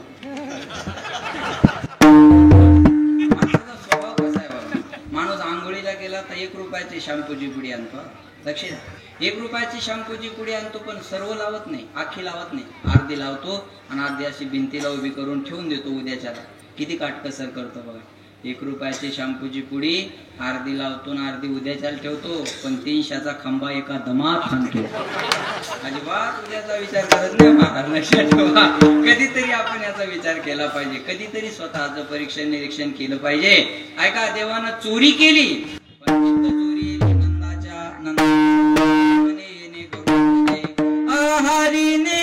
माणूस आंघोळीला गेला तर 1 रुपयाची शॅम्पूची पुडी आणतो. लक्ष द्या. 1 रुपयाची शॅम्पूची पुडी आणतो पण सर्व लावत नाही. आखी लावत नाही. अर्धी लावतो आणि अर्धी अशी भिंतीला उभी करून ठेवून देतो उद्याच्याला. किती काटकसर करतो बघा. 1 रुपयाची शॅम्पूची पुडी अर्धी लावतो आणि अर्धी उद्याच्याला ठेवतो. पण 300चा खंबा एका दमात आणतो. अजिबात उद्याचा विचार करत नाही महाराज. लक्षात ठेवा. कधीतरी आपण याचा विचार केला पाहिजे. कधीतरी स्वतःचं परीक्षण निरीक्षण केलं पाहिजे. ऐका देवानं चोरी केली पण चोरी नंदाच्या नंदाने येणे करून हरीने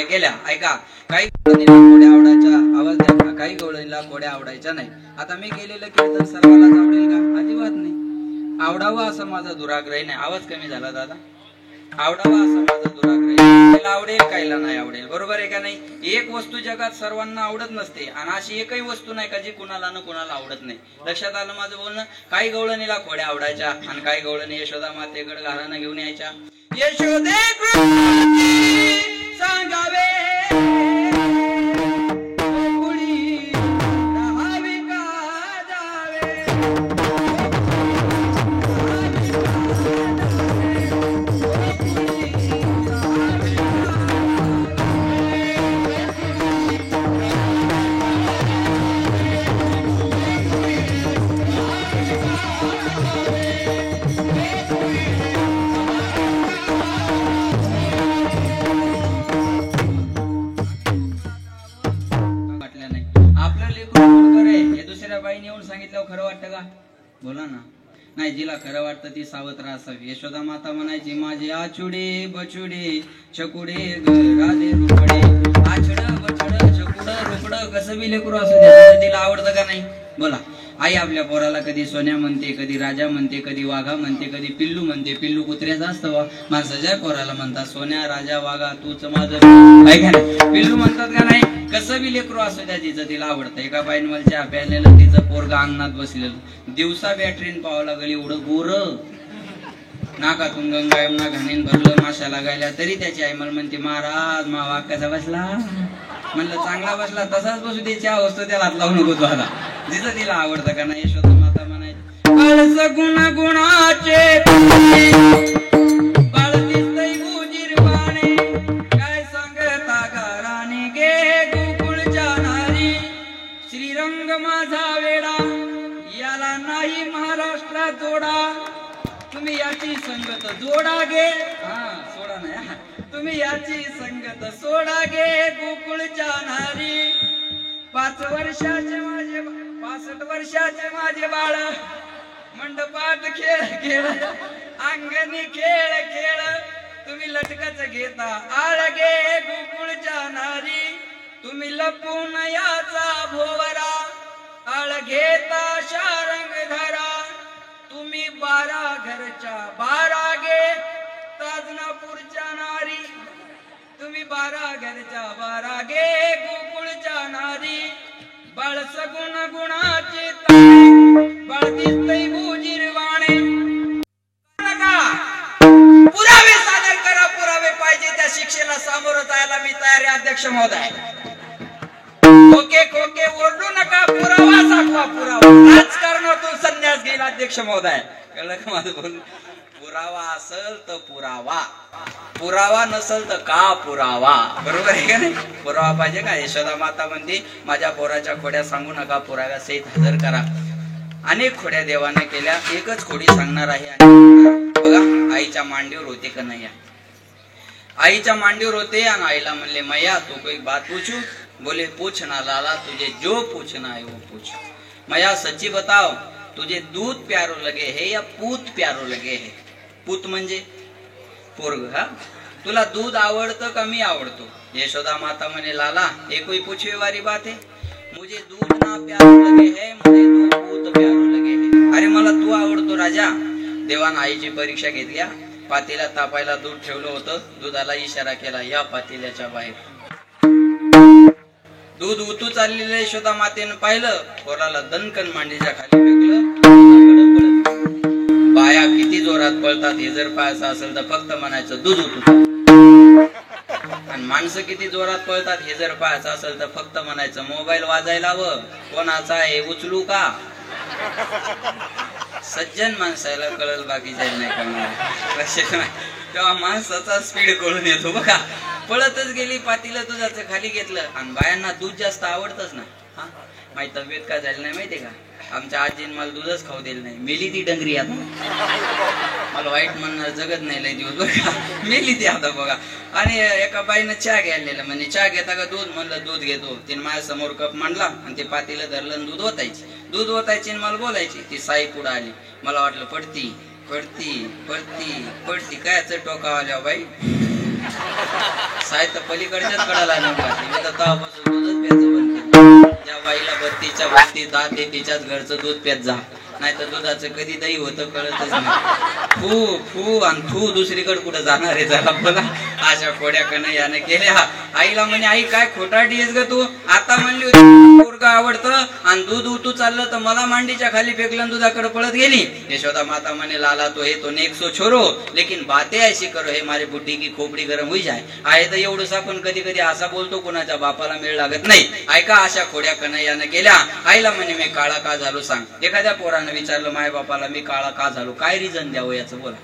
खोड्या केल्या. ऐका, काही गवळणीला खोड्या आवडायच्या, आवाज द्या ना, काही गवळणीला खोड्या आवडायच्या नाही. आता मी केलेलं कीर्तन सर्वांनाच आवडेल का? अजिबात नाही. आवडावं असं माझा दुराग्रह नाही. आवाज कमी झाला दादा. आवडावा असं माझा दुराग्रह, कायला आवडेल कायला नाही आवडेल, बरोबर आहे का नाही? एक वस्तू जगात सर्वांना आवडत नसते आणि अशी एकही वस्तू नाही का जी कुणाला न कुणाला आवडत नाही. लक्षात आलं माझं बोलणं? काही गवळणीला खोड्या आवडायच्या आणि काही गवळणी यशोदा मातेकडे घरानं घेऊन यायच्या. यशोदे सांगावे खरं वाटतं का? बोला ना. नाही, जिला खरं वाटतं ती सावत्र असावी. यशोदा माता म्हणायची, माझे आचुडे बचुडे चकुडे राधे रुपडे. आचड बचड चकुड रुपड कसं बी लेकरू असू द्या, तिला आवडतं का नाही? बोला. आई आपल्या पोराला कधी सोन्या म्हणते, कधी राजा म्हणते, कधी वाघा म्हणते, कधी पिल्लू म्हणते. पिल्लू कुत्र्याचं असतं वा, माणसाच्या पोराला म्हणतात सोन्या राजा वाघा तूच माझं पिल्लू म्हणतात का नाही? कसं बी लेकरू असू द्या, तिचं तिला आवडतं. एका बाईन मला चहा प्यायलेलं, तिचं पोरगा अंगणात बसलेलं, दिवसा बॅटरीन पाहावं लागली एवढं गोर, नाकातून गंगा यमुना घाणीन भरलं, माशा लागायला. तरी त्याची आई मला म्हणते, महाराज मा वाघ कसा बसला? म्हणलं चांगला बसला, तसाच बसू दे, चहा वस्तू त्याला हात लावू नको आता. जिचं तिला आवडतं का नाही? यशोदा माता म्हणायची, गुण गुणाचे काय सांगता घराने गे गोकुळच्या नारी. श्रीरंग माझा वेडा याला नाही महाराष्ट्रात जोडा. तुम्ही याची संगत जोडा गे, सोडा नाही, तुम्ही याची संगत सोडा गे गोकुळच्या नारी. 5 वर्षाचे माझे 65 वर्षाचे माझे बाळ मंडपात खेळ खेळ अंगणी खेळ खेळ. तुम्ही लटकच घेता आळगे गोकुळच्या नारी. तुम्ही लपून याचा भोवरा आळ घेता शारंग धरा. तुम्ही 12 घरच्या 12 गे ताजनापूरच्या नारी. तुम्ही 12 घरच्या 12 गे गोकुळच्या नारी. बाळ सगुण गुणाचे बाळ दिसतय भुजिरवाणे. पुरावे सादर करा, पुरावे पाहिजे त्या शिक्षेला सामोरं जायला मी तयार आहे अध्यक्ष महोदय. खोके खोके ओरडू नका, पुरावा दाखवा, पुरावा. राजकारणातून संन्यास घेईल अध्यक्ष महोदय. कळलं का माझं बोल? पुरावा असेल तर पुरावा, पुरावा नसेल तर का पुरावा, बरोबर आहे का नाही? पुरावा पाहिजे का? यशोदा माता म्हणते, माझ्या पोराच्या खोड्या सांगू नका, पुराव्या सहित हजर करा. अनेक खोड्या देवाने केल्या, एकच खोडी सांगणार आहे. बघा, आईच्या मांडीवर होते का नाही? आईच्या मांडीवर होते आणि आईला म्हणले, मैया तू कोई बात पूछू? बोले पूछना लाला, तुझे जो पूछना है वो पूछ. मैया सच्ची बताओ, तुझे दूध प्यारो लगे है या पूत प्यारो लगे है? पूत म्हणजे पोरग. हा, तुला दूध आवडतं का मी आवडतो? यशोदा माता म्हणे, लाला ये कोई पूछे वाली बात है? मुझे दूध ना प्यारो लगे है, मुझे दूध पूत प्यारो लगे है. अरे मला तू आवडतो राजा. देवान आईची परीक्षा घेतल्या. पातेला तापायला दूध ठेवलं होतं. दुधाला इशारा केला, या पातेल्याच्या बाहेर. दूध उतू चाललेलं यशोदा मातेनं पाहिलं, पोराला दणकन मांडीच्या खाली फेकलं. बाया किती जोरात पळतात हे जर पाहायचं असेल तर फक्त म्हणायचं दूध उतू. आणि माणसं किती जोरात पळतात हे जर पाहायचं असेल तर फक्त म्हणायचं मोबाईल वाजायला हवं, कोणाचा आहे उचलू का? सज्जन माणसाला कळल, बाकीच्या नाही कळणार. तेव्हा माणसाचा स्पीड कळून येतो. बघा, पळतच गेली, पातीला दुधाचं खाली घेतलं. आणि बायांना दूध जास्त आवडतच ना. हा, माझी तब्येत काय झाली नाही माहितीये का? आमच्या आजीने मला दूधच खाऊ दिलं नाही. मेली ती डंगरी आता. मला वाईट म्हणणार जगत नाही लय दिवस, बघा मेली ती आता बघा. आणि एका बाईनं चहा घ्यायला म्हणे, चहा घेता का दूध? म्हणलं दूध घेतो. तिने माझ्या समोर कप मांडला आणि ते पातीला धरलं, दूध ओतायची आणि मला बोलायची. ती साई पुढे आली. मला वाटलं पडती पडती पडती पडती, कायच टोका आल्या बाई. साहित्य पलीकडच्याच कडाला नका मी तर तेव्हापासून दूधच प्यायचं बंद केलं. ज्या बाईला बत्तीच्या बत्ती दात आहे तिच्याच घरचं दूध प्यात जा, नाही तर दुधाचं कधी दही होतं कळतच नाही. फू फू आणि थू दुसरीकडे कुठं जाणार आहे त्याला बोला. अशा खोड्या याने केल्या. आईला म्हणे आई काय खोटाटी आहेस ग तू, आता म्हणली होती पोरगा आवडतं आणि दूध उतू चाललं तर मला मांडीच्या खाली फेकलं दुधाकडे पळत गेली. यशोदा माता म्हणे लाला तो हे तो नेक सो छोरो लेकिन बाते ऐसी करो हे मारे बुड्ढी की खोपडी गरम होई जाय. आहे तर एवढंच आपण कधी कधी असा बोलतो कोणाच्या बापाला मेळ लागत नाही. ऐका अशा खोड्या कन्हैयाने केल्या. आईला म्हणे मी काळा का झालो सांग. एखाद्या पोरानं विचारलं माय बापाला मी काळा का झालो काय रिझन द्यावं याचं बोला,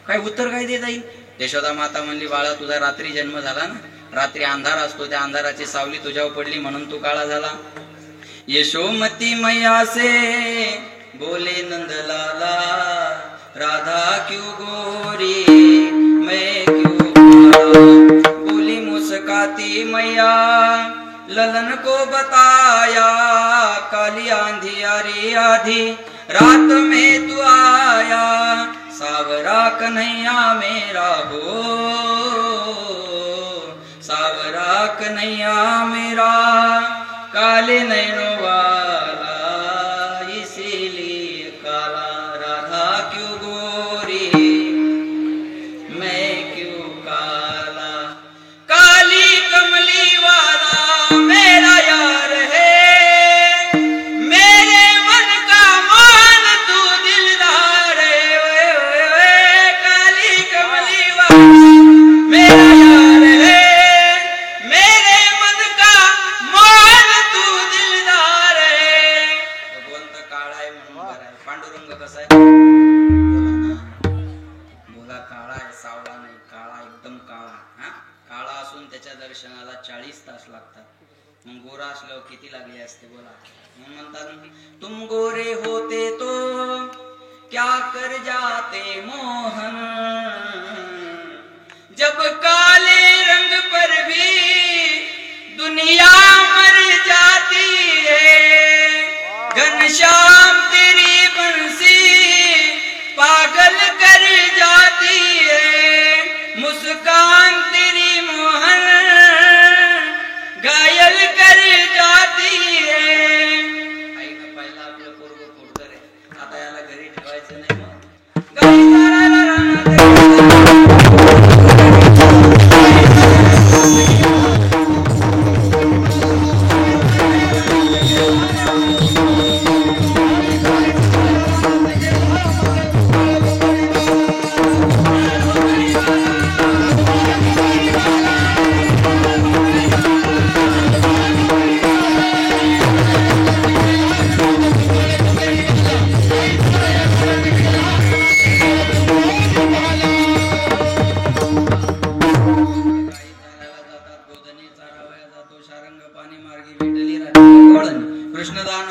काय उत्तर काय देता येईल. यशोदा माता म्हणली बाळा तुझा रात्री जन्म झाला ना, रात्री अंधार असतो त्या अंधाराची सावली तुझ्यावर पडली म्हणून तू काळा झाला. यशोमती मैया से बोले नंदलाला राधा क्यों गोरी मैं क्यों काला. बोली मुस्काती मैया ललन को बताया काली आंधी आरी आधी रात में तू आया सावरा कन्हैया मेरा हो सावरा कन्हैया मेरा काले नैनो वाला इसीलिए काला. राधा क्यों गोरी मैं क्यों काला. काली कमली वाला मेरा यार है मेरे मन का मान तू दिलदार है. ओए ओए ओए काली कमली वाला मेरा यार है मेरे मन का मान तू दिलदार है. भगवंत काळा आहे म्हणून बरा आहे. पांडुरंग कसा आहे बोला काळा आहे सावळा नाही काळा एकदम काळा. हा काळा असून त्याच्या दर्शनाला 40 तास लागतात. मग गोरा असल्यावर किती लागले असते बोला. म्हणून म्हणतात तुम गोरे होते तो क्या कर जाते मोहन जब काले रंग पर भी दुनिया मर जाती है. घनश्याम तेरी बंसी पागल कर जाती है. मुस्कान तेरी मोहन घायल कर जाती है. आईनं पहिला आपलं पोरगं फोडतं रे, आता याला घरी ठेवायचं नाही. मग गाई चारायला कृष्णदान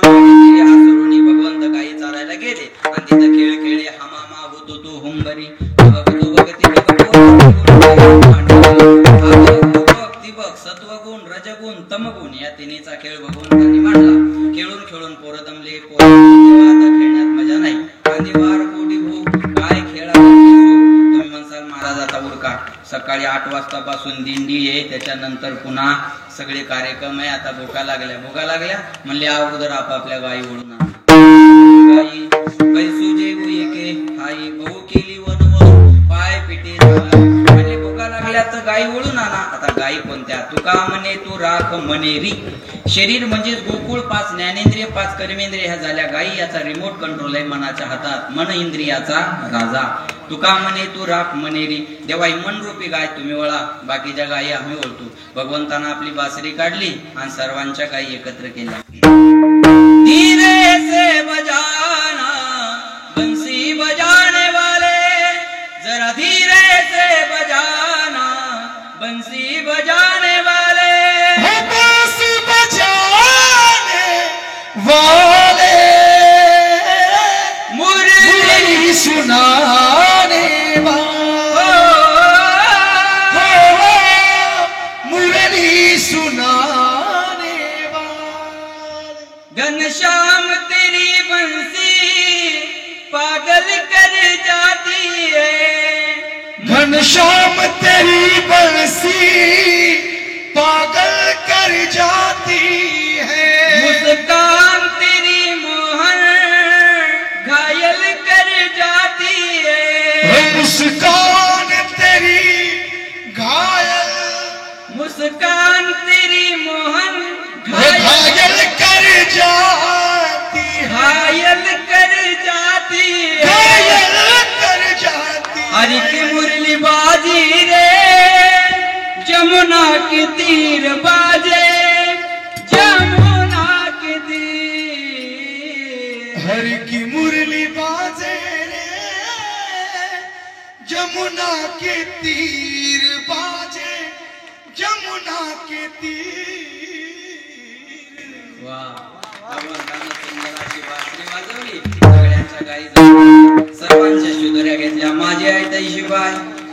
आसुरुणी भगवंत गाई चारायला गेले आणि तिथं खेळ खेळले हमामा होतो तो हुंबरी सत्वगुण रजगुण तमगुण या तिन्हीचा खेळ भगवंतांनी मांडला. खेळून खेळून पोरं दमले. आता खेळण्यात मजा नाही. कांदी वार कोडी भूक काय खेळा. तुम्ही म्हणसाल महाराज आता उरका सकाळी 8 वाजतापासून दिंडी आहे त्याच्यानंतर पुन्हा सगळे कार्यक्रम आहे. आता भोका लागल्या म्हणले अगोदर आपापल्या गायी ओढून गाई बैसुजे के हाई गहू केली वनवन पाय पिटे म्हणजे भोका लागल्या तर गायी ओढून आणा. आता गायी कोणत्या तुका म्हणे तू राख मनेरी. शरीर म्हणजे गोकुळ 5 ज्ञानेंद्रिय 5 कर्मेंद्रिय ह्या झाल्या गायी. याचा रिमोट कंट्रोल आहे मनाच्या हातात. मन इंद्रियाचा राजा. तुका म्हणे तू राख मनेरी. देवा ही मन रूपी गाय तुम्ही वळा बाकीच्या गायी आम्ही ओळतो. भगवंतानं आपली बासरी काढली आणि सर्वांच्या गायी एकत्र केल्या. धीरे से बजाना बंसी बजाने वाले जरा धीरे से बजाना बंसी बजाने वाले बंसी बजाने वाले मुरली सुनाने वाले मुरली सुनाने वाले. घनश्याम तेरी बंसी पागल कर जाती है. घन घनश्याम तेरी बंसी पागल कर जाती है, मुस्कान तेरी मोहन घायल कर जाती है, मुस्कान तेरी घायल, मुस्कान तेरी मोहन घायल कर जाती है, घायल कर जाती है, घायल कर जाती है। हरि की मुरली बाजी रे जमुना के तीर बाजे, जमुना के तीर, हरि की मुरली बाजे रे जमुना के तीर बाजे, जमुना के तीर। वाह, भगवंतानं सुंदर अशी बासरी वाजवली, सगळ्यांच्या गायी जवळ, सर्वांच्या शिदोऱ्या घेतल्या. माझी आई तैशी बाय,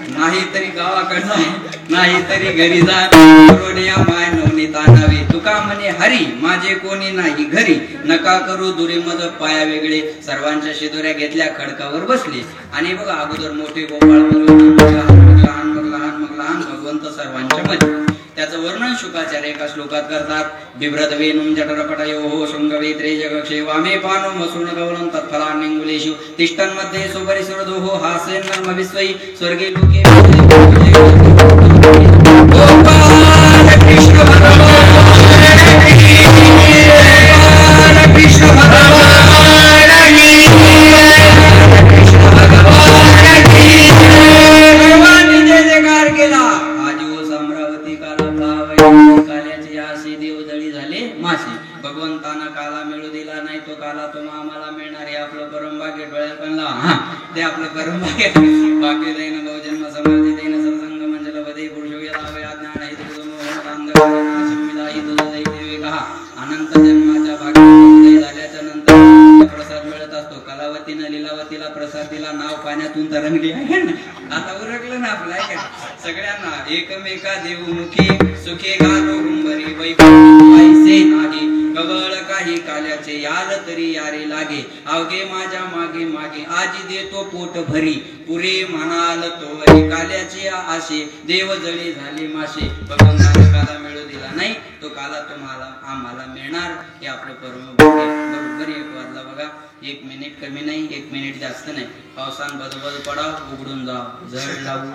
नाही तरी गावाकडे जाय, नाही तरी घरी जाय, रोड्या माय नवनीता नव्हे, तुका म्हणे हरी माझे कोणी नाही घरी, नका करू दुरी मज पाया वेगळे. सर्वांच्या शिदोऱ्या घेतल्या, खडकावर बसले आणि बघा अगोदर मोठे गोपाळ मग लहान मग लहान मग लहान भगवंत सर्वांच्या मध्ये. त्याचं वर्णन शुकाचार्य एका श्लोकात करतात. बिभ्रत वेणुं जठरपटयो शृंगवेत्रे जगक्षे वामे पानो मसून गौरं तत्फलान्यंगुलेषु तिष्ठन् मध्ये सुपरिसुरदोहो हासेन नर्म विश्वै स्वर्गे लोके गोपाल कृष्ण भगवान की, गोपाल कृष्ण भगवान की, कृष्ण भगवान की. सर्वांनी जय जयकार केला. अमरावती काला काल्याचे आशी देवदळी झाले मासे. भगवंताना काला मिळू दिला नाही, तो काला तुम्हा आम्हाला मिळणार, हे आपलं परम भाग्य डोळ्यात पडला. हा ते आपलं परम भाग्य. भाग्य दैन बहुजन्म समाधी दैन सत्संग मंजल वदे पुरुषो यदावे ज्ञान आहे तुझं मोहन अंधकार संविदाई तुझं दैवे कहा. अनंत जन्माच्या भाग्य झाल्याच्या नंतर प्रसाद मिळत असतो. कलावतीनं लीलावतीला प्रसाद दिला, नाव पाण्यातून तरंगली आहे ना. आता उरकलं ना आपलं आहे का सगळ्यांना. एकमेका देवमुखी सुखे घालो हुंबरी वैसे नाही, कवळ काही काल्याचे याल तरी यारे लागे, अवघे माझ्या मागे मागे आजी देतो पोट भरी, पुरे म्हणाल तोवरी काल्याचे आशे देव जळी झाले मासे. भगवंताला काला मिळू दिला नाही, तो काला तुम्हाला आम्हाला मिळणार, हे आपलं परम भाग्य. बरोबर 1 वाजला बघा. 1 मिनिट कमी नाही, 1 मिनिट जास्त नाही. पावसान बदबद पडाव, उघडून जाव, झड लावू.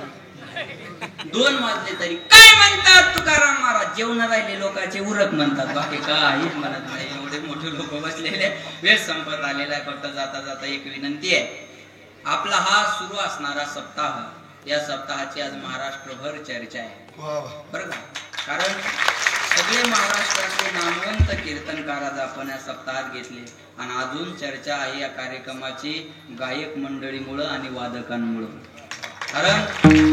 2 वाजले तरी काय म्हणतात तुकाराम महाराज, जेवण राहिले लोकांचे उरक म्हणतात, बाकी काहीच म्हणत नाही. एवढे मोठे लोक बसलेले, वेळ संपत आलेला आहे. फक्त जाता जाता एक विनंती आहे. आपला हा सुरू असणारा सप्ताह, या सप्ताहाची आज महाराष्ट्रभर चर्चा आहे बरं का. कारण सगळे महाराष्ट्रातले नामवंत कीर्तनकार आज आपण या सप्ताहात घेतले आणि अजून चर्चा आहे या कार्यक्रमाची गायक मंडळीमुळं आणि वादकांमुळं. कारण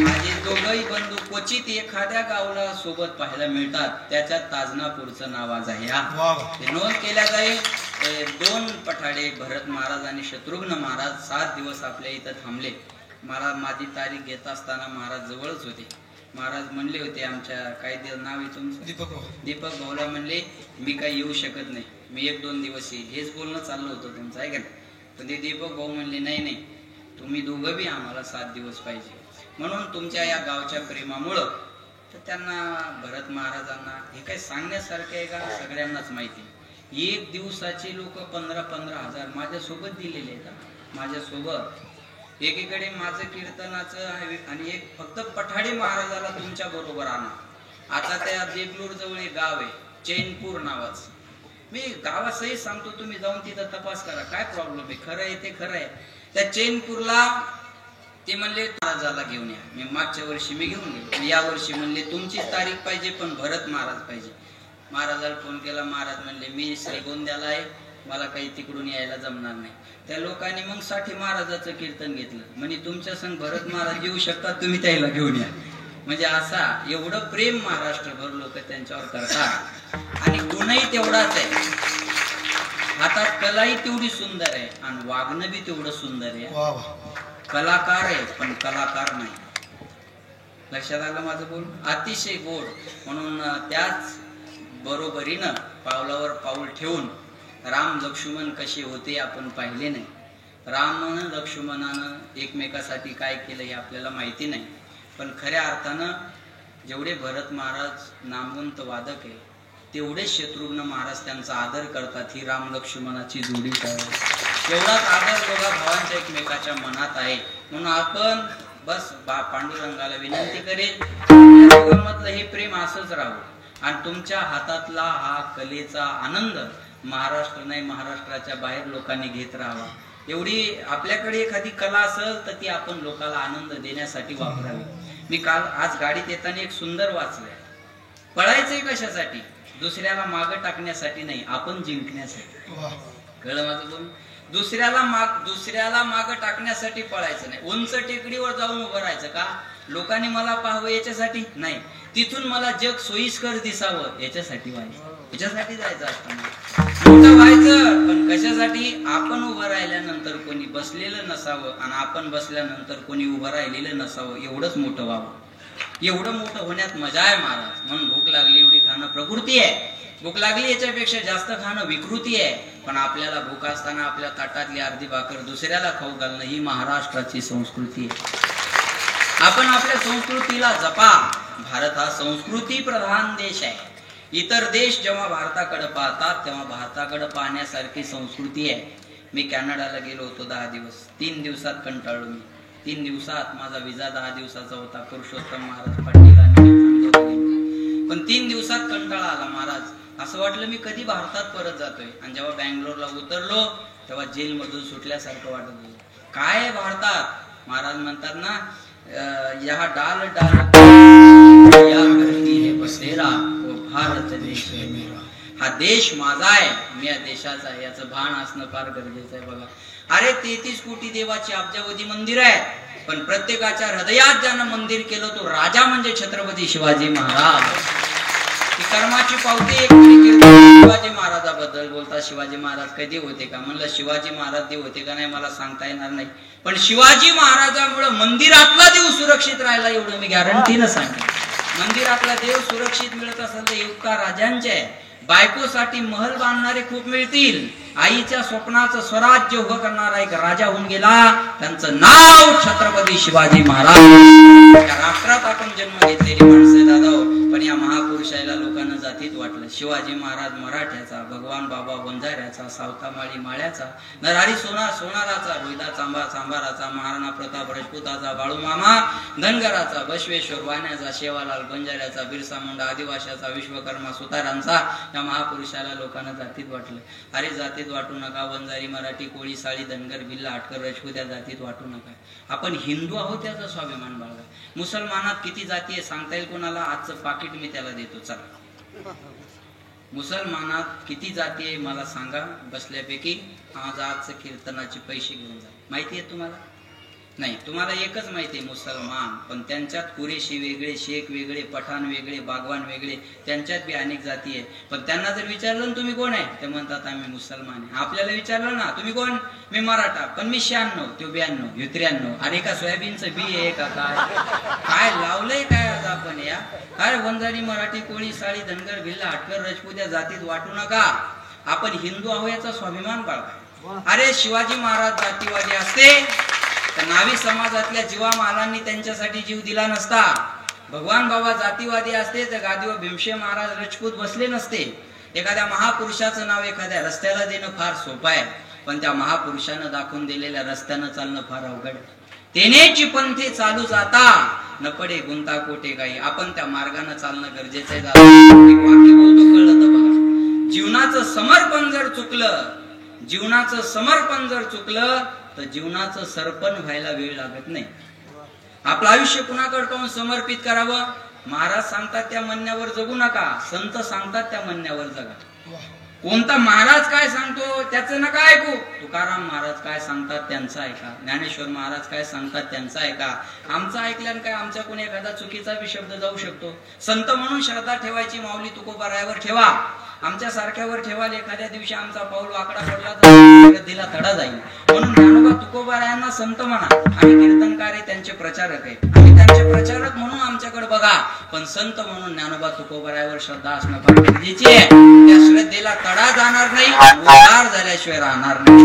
माझे दोघही बंधू क्वचित एखाद्या गावाला सोबत पाहायला मिळतात, त्याच्यात ताजनापूरचं नाव आज आहे. ते नोंद केल्या जाईल. 2 पठाडे भरत महाराज आणि शत्रुघ्न महाराज 7 दिवस आपल्या इथं थांबले. मला माझी तारीख घेत असताना महाराज जवळच होते. महाराज म्हणले होते, आमच्या काय नाव आहे तुमचं, दीपक भाऊला म्हणले मी काही येऊ शकत नाही, मी 1-2 दिवस येईल. हेच बोलणं चाललं होतं तुमचं आहे का. पण ते दीपक भाऊ म्हणले नाही नाही, तुम्ही दोघं बी आम्हाला 7 दिवस पाहिजे. म्हणून तुमच्या या गावच्या प्रेमामुळं तर त्यांना भरत महाराजांना हे काही सांगण्यासारखं आहे का, सगळ्यांनाच माहिती. 1 दिवसाचे लोक 15-15 हजार माझ्यासोबत दिलेले आहेत. माझ्यासोबत एकीकडे माझं कीर्तनाचं आणि एक फक्त पठाडे महाराजाला तुमच्या बरोबर आणा. आता त्या देगलूर जवळ एक गाव आहे चैनपूर नावाचं. मी गावासही सांगतो, तुम्ही जाऊन तिथं तपास करा काय प्रॉब्लेम आहे. खरं आहे ते खरं आहे. त्या चैनपूरला ते म्हणले महाराजाला घेऊन या. मी मागच्या वर्षी मी घेऊन गेलो. या वर्षी म्हणले तुमचीच तारीख पाहिजे पण भरत महाराज पाहिजे. महाराजाला फोन केला. महाराज म्हणले मी श्रीगोंद्याला आहे, मला काही तिकडून यायला जमणार नाही. त्या लोकांनी मग साठी महाराजाचं कीर्तन घेतलं. म्हणजे तुमच्या संग भरत महाराज येऊ शकतात, तुम्ही त्याला घेऊन या. म्हणजे असा एवढं प्रेम महाराष्ट्रभर लोक त्यांच्यावर करतात. आणि गुणही तेवढाच आहे, हातात कलाही तेवढी सुंदर आहे आणि वागणं बी तेवढं सुंदर आहे. कलाकार आहे पण कलाकार नाही. लक्षात आलं माझं बोल. अतिशय गोड. म्हणून त्याच बरोबरीनं पावलावर पाऊल ठेवून राम लक्ष्मण कसे होते आपण पाहिले नाही. रामानं लक्ष्मणानं एकमेकासाठी काय केलं हे आपल्याला माहिती नाही. पण खऱ्या अर्थानं जेवढे भरत महाराज नामवंत वादक आहे तेवढेच शत्रुघ्न महाराज त्यांचा आदर करतात. ही राम लक्ष्मणाची जोडी काय, एवढाच आदर दोघा भावांच्या एकमेकाच्या मनात आहे. म्हणून आपण बस पांडुरंगाला विनंती करेल दोघांमधलं हे प्रेम असंच राहावं आणि तुमच्या हातातला हा कलेचा आनंद महाराष्ट्र नाही महाराष्ट्राच्या बाहेर लोकांनी घेत राहावा. एवढी आपल्याकडे एखादी कला असेल तर ती आपण लोकांना आनंद देण्यासाठी वापरावी. मी काल आज गाडीत येताना एक सुंदर वाचलंय, पळायचंय कशासाठी, दुसऱ्याला मागं टाकण्यासाठी नाही, आपण जिंकण्यासाठी. कळलं माझं बोल, दुसऱ्याला मागं टाकण्यासाठी पळायचं नाही, उंच टेकडीवर जाऊन उभं राहायचं का, लोकांनी मला पाहावं याच्यासाठी नाही, तिथून मला जग सोयीस्कर दिसावं याच्यासाठी व्हायचं, याच्यासाठी जायचं असतं. मोठं व्हायचं पण कशासाठी, आपण उभं राहिल्यानंतर कोणी बसलेलं नसावं आणि आपण बसल्यानंतर कोणी उभं राहिलेलं नसावं, एवढंच मोठं व्हावं. एवढं मोठं होण्यात मजा आहे महाराज. म्हणून भूक लागली एवढी खाणं प्रकृती आहे, भूक लागली याच्यापेक्षा जास्त खाणं विकृती आहे. पण आपल्याला भूक असताना आपल्या ताटातली अर्धी भाकर दुसऱ्याला खाऊ घालणं ही महाराष्ट्राची संस्कृती आहे. आपण आपल्या संस्कृतीला जपा. भारत हा संस्कृती प्रधान देश आहे. इतर देश जेव्हा भारताकडे पाहतात तेव्हा भारताकडे पाहण्यासारखी संस्कृती आहे. मी कॅनडाला गेलो होतो 10 दिवस, 3 दिवसात कंटाळलो मी. 3 दिवसात माझा विजा 10 दिवसाचा होता. पुरुषोत्तम महाराज पाटील पण 3 दिवसात कंटाळा आला महाराज. असं वाटलं मी कधी भारतात परत जातोय. आणि जेव्हा बँगलोरला उतरलो तेव्हा जेल मधून सुटल्यासारखं वाटत होतं. काय भारतात, महाराज म्हणतात ना, यहा डाल डाल या करती है बसेरा, वो भारत देश है मेरा. हा देश माझा आहे, मी या देशाचा आहे, याचं भान असणं फार गरजेचं आहे. बघा, अरे 33 कोटी देवाची अब्जावधी मंदिर आहे, पण प्रत्येकाच्या हृदयात ज्यानं मंदिर केलं तो राजा म्हणजे छत्रपती शिवाजी महाराज. ही कर्माची पावती एक शिवाजी महाराजाबद्दल बोलतात. शिवाजी महाराज कधी होते का, म्हणलं शिवाजी महाराज देव होते का नाही मला सांगता येणार नाही, पण शिवाजी महाराजांमुळे मंदिरातला देव सुरक्षित राहिला एवढं मी गॅरंटीनं सांगेन. मंदिरातला देव सुरक्षित मिळत असेल तर युक्का राजांचे आहे. बायकोसाठी महल बांधणारे खूप मिळतील, आईच्या स्वप्नाचं स्वराज्य उभं करणारा एक राजा होऊन गेला, त्यांचं नाव छत्रपती शिवाजी महाराज. या राष्ट्रात आपण जन्म घेतलेली माणसं दादा, पण या महापुरुषाला लोकांना जातीत वाटलं. शिवाजी महाराज मराठ्याचा, भगवान बाबा वंजाऱ्याचा, सावतामाळी माळ्याचा, नरहरी सोनाराचा, रोहिदास चांभाराचा, महाराणा प्रताप राजपुताचा, बाळूमामा धनगराचा, बसवेश्वर वाण्याचा, शेवालाल बंजाऱ्याचा, बिरसा मुंडा आदिवाशाचा, विश्वकर्मा सुतारांचा, या महापुरुषाला लोकांना जातीत वाटलं. अरे जातीत वाटू नका, वंजारी मराठी कोळी साळी धनगर भिल्ला आटकर राजपूत या जातीत वाटू नका. आपण हिंदू आहोत याचा स्वाभिमान बाळगा. मुसलमानात किती जाती आहे सांगता येईल कोणाला? आजचं पाकिट मी त्याला देतो, चला. मुसलमानात किती जाती आहे मला सांगा बसल्यापैकी. आज आजचं कीर्तनाचे पैसे घेऊन जा. माहिती आहे तुम्हाला? नाही, तुम्हाला एकच माहिती आहे मुसलमान, पण त्यांच्यात कुरेशी वेगळे, शेख वेगळे, पठाण वेगळे, बागवान वेगळे, त्यांच्यात बी अनेक जाती आहे. पण त्यांना जर विचारलं ना तुम्ही कोण आहे, ते म्हणतात आम्ही मुसलमान आहे. आपल्याला विचारलं ना तुम्ही कोण, मी मराठा, पण मी 96, तो 92, 93. अरे का सोयाबीनचं बी आहे का काय लावलंय काय आज आपण या? काय वंजारी मराठी कोळी साळी धनगर भिल्ला आटकर राजपूत या जातीत वाटू नका. आपण हिंदू आहोत याचा स्वाभिमान बाळगा. अरे शिवाजी महाराज जातीवादी असते तर नावी समाजातल्या जीवा महाराजांनी त्यांच्यासाठी जीव दिला नसता. भगवान बाबा जातीवादी असते तर गादीवर भीमशे महाराज राजपूत बसले नसते. एखाद्या महापुरुषाचं नाव एखाद्या रस्त्याला देणं फार सोपं आहे, पण त्या महापुरुषानं दाखवून दिलेल्या रस्त्यानं चालणं फार अवघड आहे. तेनेची पंथी चालू जाता न पडे गुंता कोटे काही. आपण त्या मार्गाने चालणं गरजेचं आहे. एक वाक्य बोलतो, कळलं तर बघा. जीवनाचं समर्पण जर चुकलं तर जीवनाचं सरपण व्हायला वेळ लागत नाही. आपलं आयुष्य कुणाकडे पाहून समर्पित करावं? महाराज सांगतात त्या म्हणण्यावर जगू नका, संत सांगतात त्या म्हणण्यावर जगा. कोणता महाराज काय सांगतो त्याचं नका ऐकू. तुकाराम महाराज काय सांगतात त्यांचं ऐका, ज्ञानेश्वर महाराज काय सांगतात त्यांचं ऐका. आमचं ऐकल्यानं काय आमच्याकडून एखादा चुकीचा बी शब्द जाऊ शकतो. संत म्हणून श्रद्धा ठेवायची, माऊली तुकोबारायावर ठेवा, आमच्या सारख्यावर ठेवाल. एखाद्या दिवशी आमचा पाऊल वाकडा पडला तर दिला तडा जाईल. म्हणून ज्ञानोबा तुकोबारायांना संत म्हणा. आम्ही कीर्तनकार आहे, त्यांचे प्रचारक आहे, आम्ही त्यांचे प्रचारक म्हणून आमच्याकडे बघा. पण संत म्हणून ज्ञानोबा तुकोबारायावर श्रद्धा असणं फार गरजेची आहे. त्या श्रद्धेला तडा जाणार नाही, उद्धार झाल्याशिवाय राहणार नाही.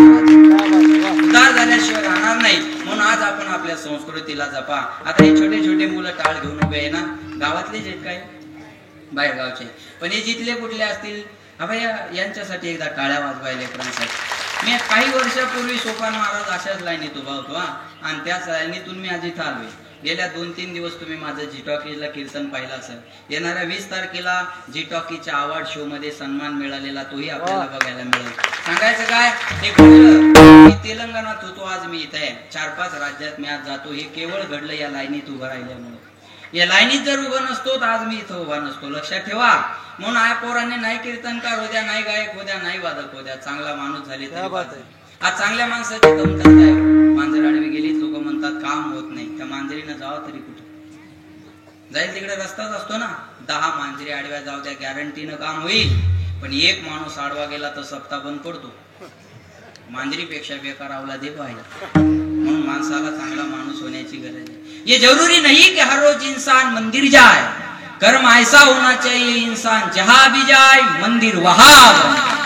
उद्धार झाल्याशिवाय राहणार नाही. म्हणून आज आपण आपल्या संस्कृतीला जपा. आता हे छोटे छोटे मुलं टाळ घेऊन उभे आहे ना, गावातलेच आहेत काय, बाहेर गावचे, पण हे जिथले कुठले असतील अभया यांच्यासाठी एकदा टाळ्या वाजवायला लेकरांसाठी. मी काही वर्षापूर्वी सोपान महाराज अशाच लाईनीत उभा होतो आणि त्याच लाईनीतून मी आज इथं आलोय. गेल्या 2-3 दिवस तुम्ही माझं जी टॉकीजला कीर्तन पाहिलं असेल. येणाऱ्या 20 तारखेला जी टॉकीच्या अवॉर्ड शो मध्ये सन्मान मिळालेला तोही आपल्याला बघायला मिळेल. सांगायचं काय, हे घडलं. मी तेलंगणात होतो, आज मी इथं आहे. 4-5 राज्यात मी आज जातो. हे केवळ घडलं या लाईनीत उभं राहिल्यामुळे. या लाईनीत जर उभं नसतो तर आज मी इथं उभा नसतो. लक्षात ठेवा. म्हणून आया पोरांनी नाही कीर्तनकार होत्या, नाही गायक होत्या, नाही वादक होत्या, चांगला माणूस झाले तरी. आज चांगल्या माणसाची कमतरता आहे. मांजर आडवी गेली, लोक म्हणतात काम होत नाही. त्या मांजरीनं जावं तरी कुठे जाईल, तिकडे रस्ताच असतो ना. 10 मांजरी आडव्या जाऊ द्या, गॅरंटीनं काम होईल. पण एक माणूस आडवा गेला तर सप्ताह बंद पडतो. मांजरीपेक्षा बेकार अवलादे पाहिजे. म्हणून माणसाला चांगला माणूस होण्याची गरज आहे. ये जरूरी नहीं कि हर रोज इंसान मंदिर जाए, कर्म ऐसा होना चाहिए इंसान जहां भी जाए मंदिर वहां.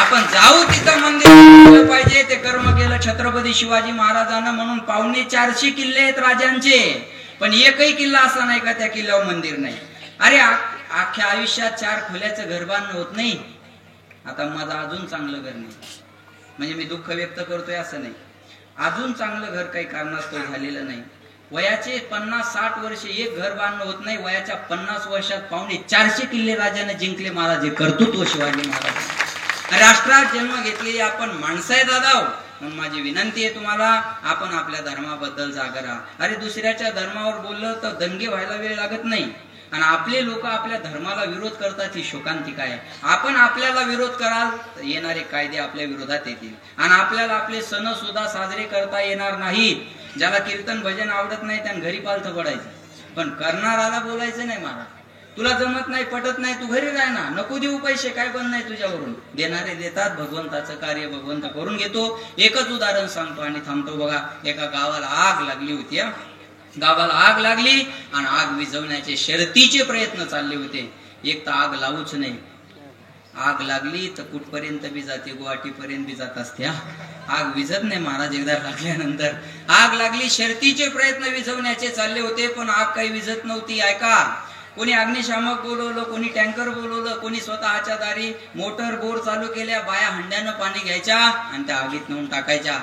आपण जाऊ तिथं मंदिर पाहिजे, ते कर्म केलं छत्रपती शिवाजी महाराजांना. म्हणून 450 किल्ले आहेत राजांचे, पण एकही किल्ला असा नाही का त्या किल्ल्यावर मंदिर नाही. अरे अख्ख्या आयुष्यात 4 खोल्याचं घर बांधणं होत नाही. आता माझं अजून चांगलं घर नाही, म्हणजे मी दुःख व्यक्त करतोय असं नाही. अजून चांगलं घर काही कारणास्तव झालेलं नाही. वयाचे 50-60 वर्ष एक घर बांधणं होत नाही. वयाच्या 50 वर्षात 450 किल्ले राजाने जिंकले. महाराज हे कर्तृत्व शिवाजी महाराज. राष्ट्रात जन्म घेतलेली आपण माणसं आहे दादा. म्हणून माझी विनंती आहे तुम्हाला, आपण आपल्या धर्माबद्दल जागा राहा. अरे दुसऱ्याच्या धर्मावर बोललं तर दंगे व्हायला वेळ लागत नाही. आणि आपले लोक आपल्या धर्माला विरोध करतात ही शोकांतिका आहे. आपण आपल्याला विरोध कराल तर येणारे कायदे आपल्या विरोधात येतील आणि आपल्याला आपले सण सुद्धा साजरे करता येणार नाहीत. ज्याला कीर्तन भजन आवडत नाही त्यानं घरी पालथं पडायचं, पण करणाराला बोलायचं नाही. महाराज तुला जमत नाही, पटत नाही, तू घरी राह ना, नको देऊ पैसे, काय बंद नाही तुझ्यावरून. देणारे देतात, भगवंताचं कार्य भगवंत करून घेतो. एकच उदाहरण सांगतो आणि थांबतो. बघा, एका गावाला आग लागली होती. गावाला आग लागली आणि आग विझवण्याचे शर्तीचे प्रयत्न चालले होते. एक तर आग लावूच नाही. आग लागली तर कुठपर्यंत बी जाते, गुवाहाटीपर्यंत बी जात असते. आग विझत नाही. महाराज एकदा लागल्यानंतर आग लागली, शर्तीचे प्रयत्न विझवण्याचे चालले होते, पण आग काही विझत नव्हती. ऐका, कोणी अग्निशामक बोलवलं, कोणी टँकर बोलवलं, कोणी स्वतःच्या दारी मोटर बोर चालू केल्या. बाया हंड्यानं पाणी घ्यायच्या आणि त्या आगीत नेऊन टाकायच्या.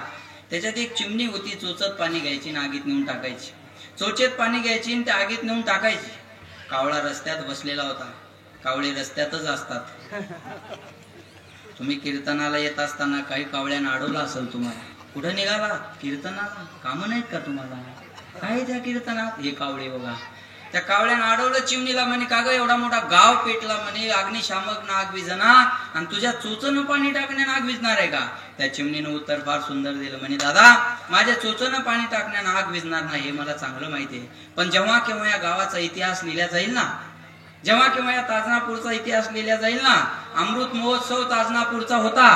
त्याच्यात एक चिमणी होती, चोचत पाणी घ्यायची आणि आगीत नेऊन टाकायची. चोचेत पाणी घ्यायची आणि त्या आगीत नेऊन टाकायची. कावळा रस्त्यात बसलेला होता. कावळे रस्त्यातच असतात. तुम्ही कीर्तनाला येत असताना काही कावळ्यानं अडवलं असेल तुम्हाला. कुठं निघाला कीर्तनाला? कामं नाहीत का तुम्हाला? काय त्या कीर्तनात? हे कावळे बघा. त्या कावळ्यानं अडवलं चिमणीला. म्हणे का ग एवढा मोठा गाव पेटला, म्हणे अग्निशामक आग विझना आणि तुझ्या चोचनं पाणी टाकण्यानं आग विझणार आहे का? त्या चिमणीनं उत्तर फार सुंदर दिलं. म्हणे दादा, माझ्या चोचनं पाणी टाकण्यानं आग विझणार नाही हे मला चांगलं माहिती आहे, पण जेव्हा केव्हा या गावाचा इतिहास लिहिला जाईल ना, जेव्हा केव्हा या ताजनापूरचा इतिहास लिहिला जाईल ना, अमृत महोत्सव ताजनापूरचा होता,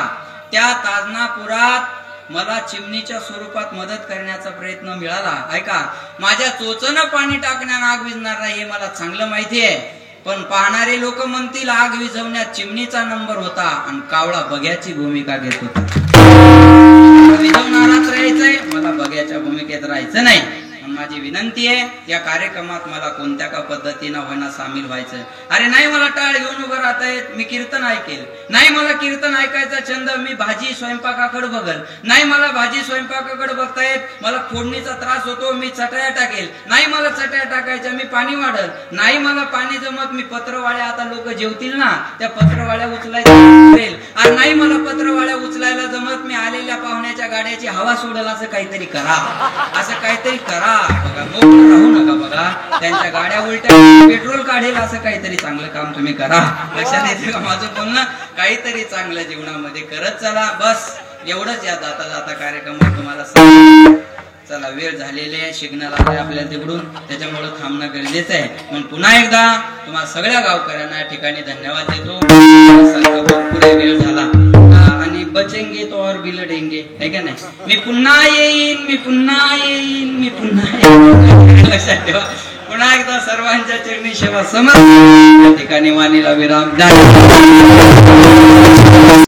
त्या ताजनापुरात मला चिमणीच्या स्वरूपात मदत करण्याचा प्रयत्न मिळाला. ऐका, माझ्या चोचनं पाणी टाकण्यानं आग विझणार नाही हे मला चांगलं माहिती आहे, पण पाहणारे लोक म्हणतील आग विझवण्यात चिमणीचा नंबर होता आणि कावळा बघ्याची भूमिका घेत होता. विझवणाराच राहायचंय, मला बघ्याच्या भूमिकेत राहायचं नाही. माझी विनंती आहे, या कार्यक्रमात मला कोणत्या का पद्धतीनं होईना सामील व्हायचं. अरे नाही मला टाळ घेऊन उभं राहता येत, मी कीर्तन ऐकेल. नाही मला कीर्तन ऐकायचा छंद, मी भाजी स्वयंपाकाकडे बघल. नाही मला भाजी स्वयंपाकाकडे बघता येत, मला फोडणीचा त्रास होतो, मी चटया टाकेल. नाही मला चटया टाकायच्या, मी पाणी वाढल. नाही मला पाणी जमत, मी पत्रवाळ्या, आता लोक जेवतील ना, त्या पत्रवाळ्या उचलायच्या. अरे नाही मला पत्रवाळ्या उचलायला जमत, मी आलेल्या पाहुण्याच्या गाड्याची हवा सोडल. असं काहीतरी करा, असं काहीतरी करा. बघा, मोकळं राहू नका. बघा, त्यांच्या गाड्या उलट्या, पेट्रोल काढेल असं काहीतरी चांगलं काम तुम्ही करा. लक्षात येते का माझं बोलणं? काहीतरी चांगलं जीवनामध्ये करत चला. बस एवढंच या जाता जाता कार्यक्रमात तुम्हाला सांग. चला, वेळ झालेली आहे, सिग्नल आलाय आपल्या तिकडून, त्याच्यामुळे थांबणं गरजेचं आहे. म्हणून पुन्हा एकदा तुम्हाला सगळ्या गावकऱ्यांना या ठिकाणी धन्यवाद देतो. भरपूर वेळ झाला आणि बचेंगे तो और भी लढेंगे, है का नाही? मी पुन्हा येईन, मी पुन्हा येईन, मी पुन्हा येईन. लक्षात ठेवा. पुन्हा एकदा सर्वांच्या चरणी सेवा समर्थ. या ठिकाणी वाणीला विराम द्या.